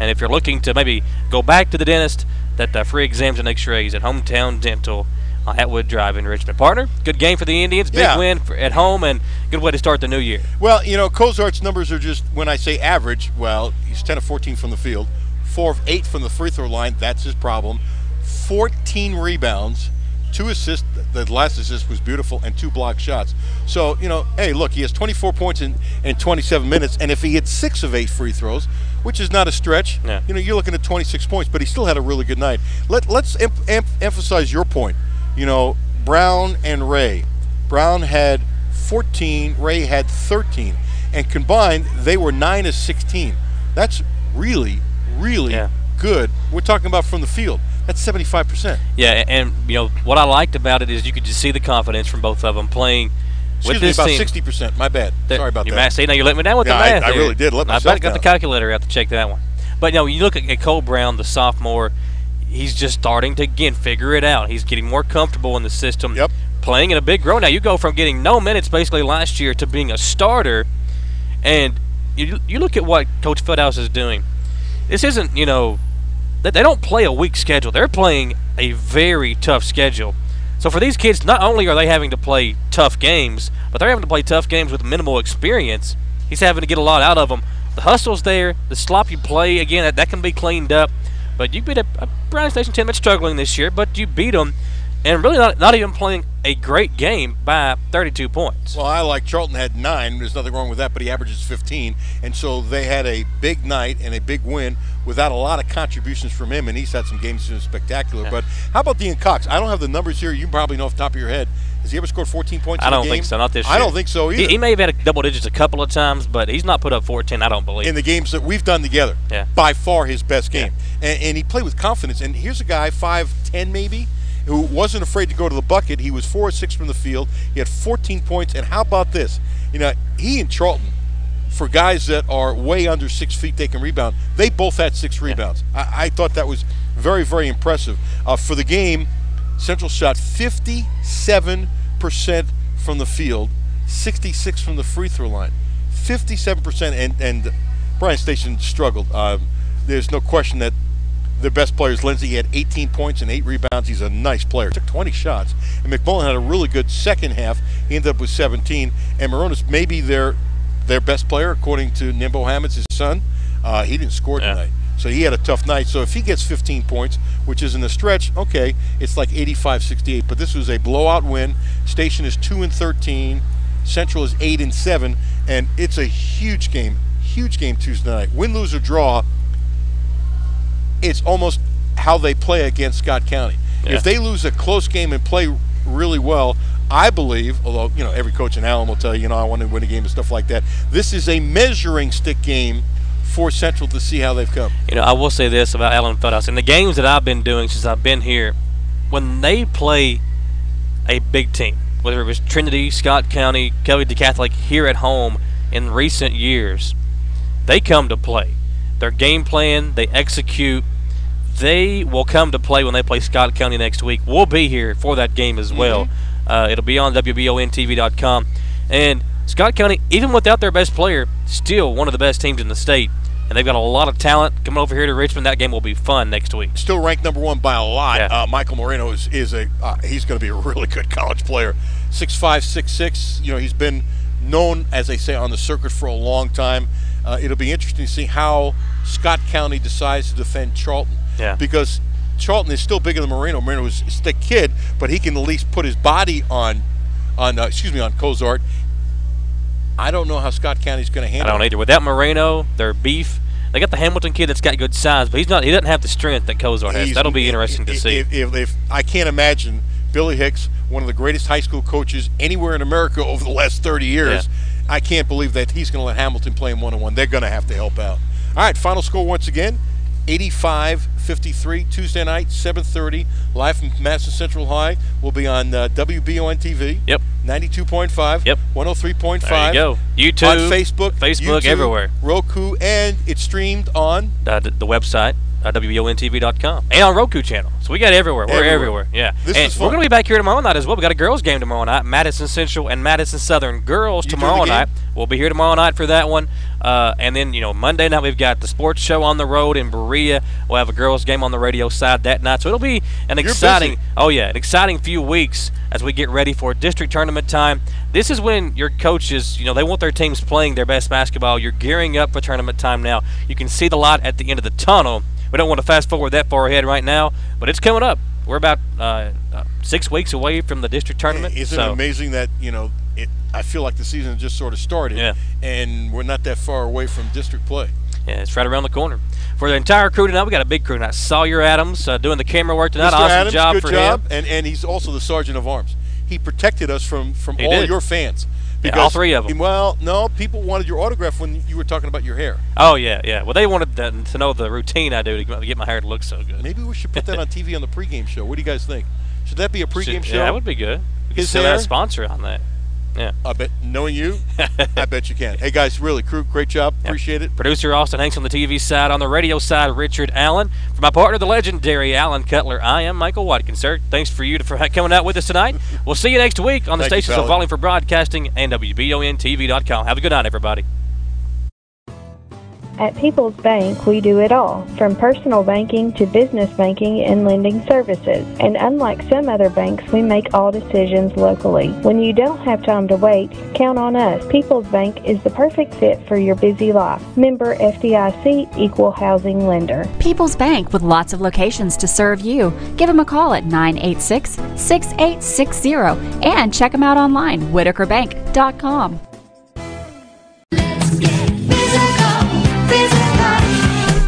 And if you're looking to maybe go back to the dentist, that free exams and x-rays at Hometown Dental on Atwood Drive in Richmond. Partner, good game for the Indians, big win at home, and good way to start the new year. Well, Cozart's numbers are just, when I say average, well, he's 10 of 14 from the field, 4 of 8 from the free throw line. That's his problem. 14 rebounds, 2 assists. The last assist was beautiful, and 2 blocked shots. So, hey, look, he has 24 points in 27 minutes, and if he hits 6 of 8 free throws, which is not a stretch, you're looking at 26 points, but he still had a really good night. Let's emphasize your point. Brown and Ray. Brown had 14, Ray had 13, and combined, they were 9 of 16. That's really, really good. We're talking about from the field. That's 75%. Yeah, and what I liked about it is you could just see the confidence from both of them playing with this about team. 60%. My bad. Sorry about that. See, now you let me down with the math. I really did. Let myself I got the calculator out to check that one. But you look at Cole Brown, the sophomore. He's just starting to again figure it out. He's getting more comfortable in the system. Yep. Playing in a big role now. You go from getting no minutes basically last year to being a starter, and you look at what Coach Feldhouse is doing. This isn't they don't play a weak schedule. They're playing a very tough schedule. So for these kids, not only are they having to play tough games, but they're having to play tough games with minimal experience. He's having to get a lot out of them. The hustle's there. The sloppy play, again, that can be cleaned up. But you beat a Bryan Station team that's struggling this year, but you beat them, and really not even playing a great game by 32 points. Well, I like Charlton had 9. There's nothing wrong with that, but he averages 15. And so they had a big night and a big win without a lot of contributions from him, and he's had some games that are spectacular. Yeah. But how about Dean Cox? I don't have the numbers here. You probably know off the top of your head. Has he ever scored 14 points in a game? I don't think so, not this year. I don't think so either. He may have had double digits a couple of times, but he's not put up 14, I don't believe. In the games that we've done together, by far his best game. Yeah. And he played with confidence. And here's a guy, 5'10" maybe, who wasn't afraid to go to the bucket. He was 4 of 6 from the field. He had 14 points. And how about this? He and Charlton, for guys that are way under 6 feet, they can rebound. They both had 6 rebounds. I thought that was very, very impressive. For the game, Central shot 57% from the field, 66 from the free throw line. 57%, and Bryan Station struggled. There's no question that their best players, Lindsey, he had 18 points and 8 rebounds. He's a nice player. Took 20 shots. And McMullen had a really good second half. He ended up with 17. And Moronis, maybe their best player, according to Nimbo Hammett's his son. He didn't score tonight. So he had a tough night. So if he gets 15 points, which is in the stretch, okay, it's like 85-68. But this was a blowout win. Station is 2-13. Central is 8-7. And it's a huge game Tuesday night. Win, lose, or draw. it's almost how they play against Scott County. Yeah. If they lose a close game and play really well, I believe, although every coach in Allen will tell you, I want to win a game and stuff like that, this is a measuring stick game for Central to see how they've come. I will say this about Allen Fieldhouse. In the games that I've been doing since I've been here, when they play a big team, whether it was Trinity, Scott County, Covington Catholic here at home in recent years, they come to play. Their game plan, they execute. They will come to play when they play Scott County next week. We'll be here for that game as well. It'll be on WBONTV.com. And Scott County, even without their best player, still one of the best teams in the state. And they've got a lot of talent coming over here to Richmond. That game will be fun next week. Still ranked number 1 by a lot. Yeah. Michael Moreno is he's going to be a really good college player. 6'5", 6'6". He's been known, as they say, on the circuit for a long time. It'll be interesting to see how Scott County decides to defend Charlton. Yeah. Because Charlton is still bigger than Moreno. Moreno is a thick kid, but he can at least put his body on Cozart. I don't know how Scott County's going to handle it. I don't either. Without Moreno, their beef. They got the Hamilton kid that's got good size, but he doesn't have the strength that Cozart has. That'll be interesting to see. If I can't imagine Billy Hicks, one of the greatest high school coaches anywhere in America over the last 30 years, Yeah. I can't believe that he's going to let Hamilton play him one-on-one. They're going to have to help out. All right, final score once again. 85-53, Tuesday night, 7:30, live from Madison Central High. We'll be on WBON TV. Yep. 92.5. Yep. 103.5. There you go. YouTube. On Facebook. Facebook, YouTube, everywhere. Roku, and it's streamed on the website, WBONTV.com, and on Roku channel. So we got everywhere. We're everywhere. Yeah. This and is fun. we're going to be back here tomorrow night as well. We got a girls game tomorrow night. Madison Central and Madison Southern girls tomorrow night. We'll be here tomorrow night for that one. And then, Monday night we've got the sports show on the road in Berea. We'll have a girls game on the radio side that night. So it'll be an exciting few weeks as we get ready for district tournament time. This is when your coaches, they want their teams playing their best basketball. You're gearing up for tournament time now. You can see the light at the end of the tunnel. We don't want to fast forward that far ahead right now, but it's coming up. We're about 6 weeks away from the district tournament. Isn't it amazing that, I feel like the season just sort of started, and we're not that far away from district play. Yeah, it's right around the corner. For the entire crew tonight, we got a big crew tonight. Sawyer Adams doing the camera work tonight. Mr. Awesome Adams, job good for job. him. And he's also the sergeant of arms. He protected us from all your fans. Because, all three of them. Well, no, people wanted your autograph when you were talking about your hair. Oh, yeah. Well, they wanted to know the routine I do to get my hair to look so good. Maybe we should put that on TV on the pregame show. What do you guys think? Should that be a pregame show? Yeah, that would be good. We could send a sponsor on that. Yeah. I bet, knowing you, I bet you can. Hey, guys, really, crew, great job. Appreciate it. Producer Austin Hanks on the TV side. On the radio side, Richard Allen. For my partner, the legendary Alan Cutler, I am Michael Watkins, sir. Thanks for coming out with us tonight. We'll see you next week on the stations of Volume for Broadcasting and WBONTV.com. Have a good night, everybody. At People's Bank, we do it all, from personal banking to business banking and lending services. And unlike some other banks, we make all decisions locally. When you don't have time to wait, count on us. People's Bank is the perfect fit for your busy life. Member FDIC, Equal Housing Lender. People's Bank, with lots of locations to serve you. Give them a call at 986-6860 and check them out online, whitakerbank.com.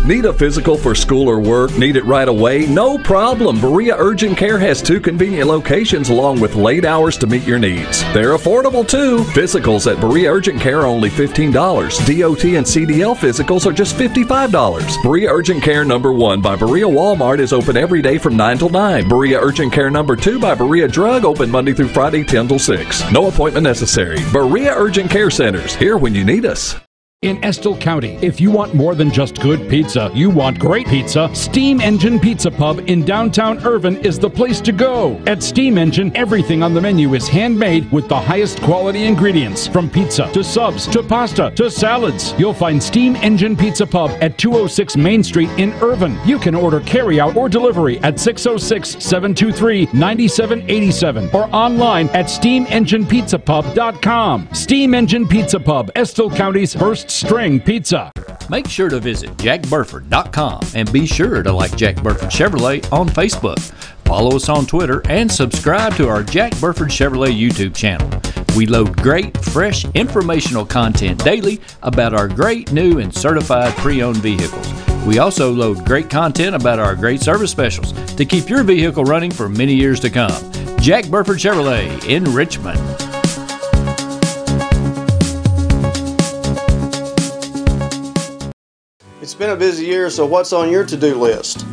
Need a physical for school or work? Need it right away? No problem. Berea Urgent Care has 2 convenient locations along with late hours to meet your needs. They're affordable too. Physicals at Berea Urgent Care are only $15. DOT and CDL physicals are just $55. Berea Urgent Care number 1 by Berea Walmart is open every day from 9 till 9. Berea Urgent Care number 2 by Berea Drug open Monday through Friday 10 till 6. No appointment necessary. Berea Urgent Care Centers, here when you need us. In Estill County, if you want more than just good pizza, you want great pizza, Steam Engine Pizza Pub in downtown Irvin is the place to go. At Steam Engine, everything on the menu is handmade with the highest quality ingredients. From pizza to subs to pasta to salads. You'll find Steam Engine Pizza Pub at 206 Main Street in Irvin. You can order carryout or delivery at 606-723-9787 or online at steamenginepizzapub.com. Steam Engine Pizza Pub, Estill County's first string pizza. Make sure to visit jackburford.com and be sure to like Jack Burford Chevrolet on Facebook. Follow us on Twitter and subscribe to our Jack Burford Chevrolet YouTube channel. We load great, fresh, informational content daily about our great new and certified pre-owned vehicles. We also load great content about our great service specials to keep your vehicle running for many years to come. Jack Burford Chevrolet in Richmond. It's been a busy year, so what's on your to-do list?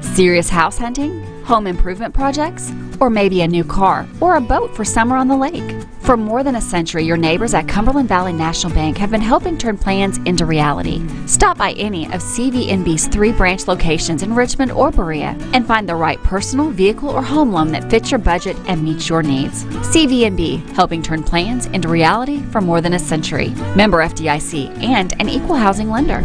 Serious house hunting, home improvement projects, or maybe a new car or a boat for summer on the lake. For more than a century, your neighbors at Cumberland Valley National Bank have been helping turn plans into reality. Stop by any of CVNB's 3 branch locations in Richmond or Berea and find the right personal, vehicle, or home loan that fits your budget and meets your needs. CVNB, helping turn plans into reality for more than a century. Member FDIC and an equal housing lender.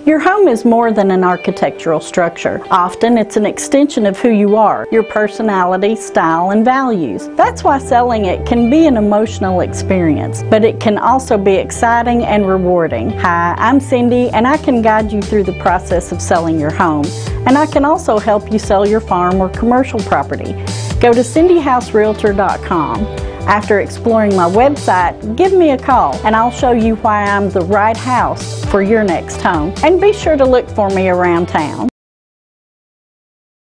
Your home is more than an architectural structure. Often it's an extension of who you are, your personality, style, and values. That's why selling it can be an emotional experience, but it can also be exciting and rewarding. Hi, I'm Cindy, and I can guide you through the process of selling your home. And I can also help you sell your farm or commercial property. Go to cindyhouserealtor.com. After exploring my website, give me a call and I'll show you why I'm the right house for your next home. And be sure to look for me around town.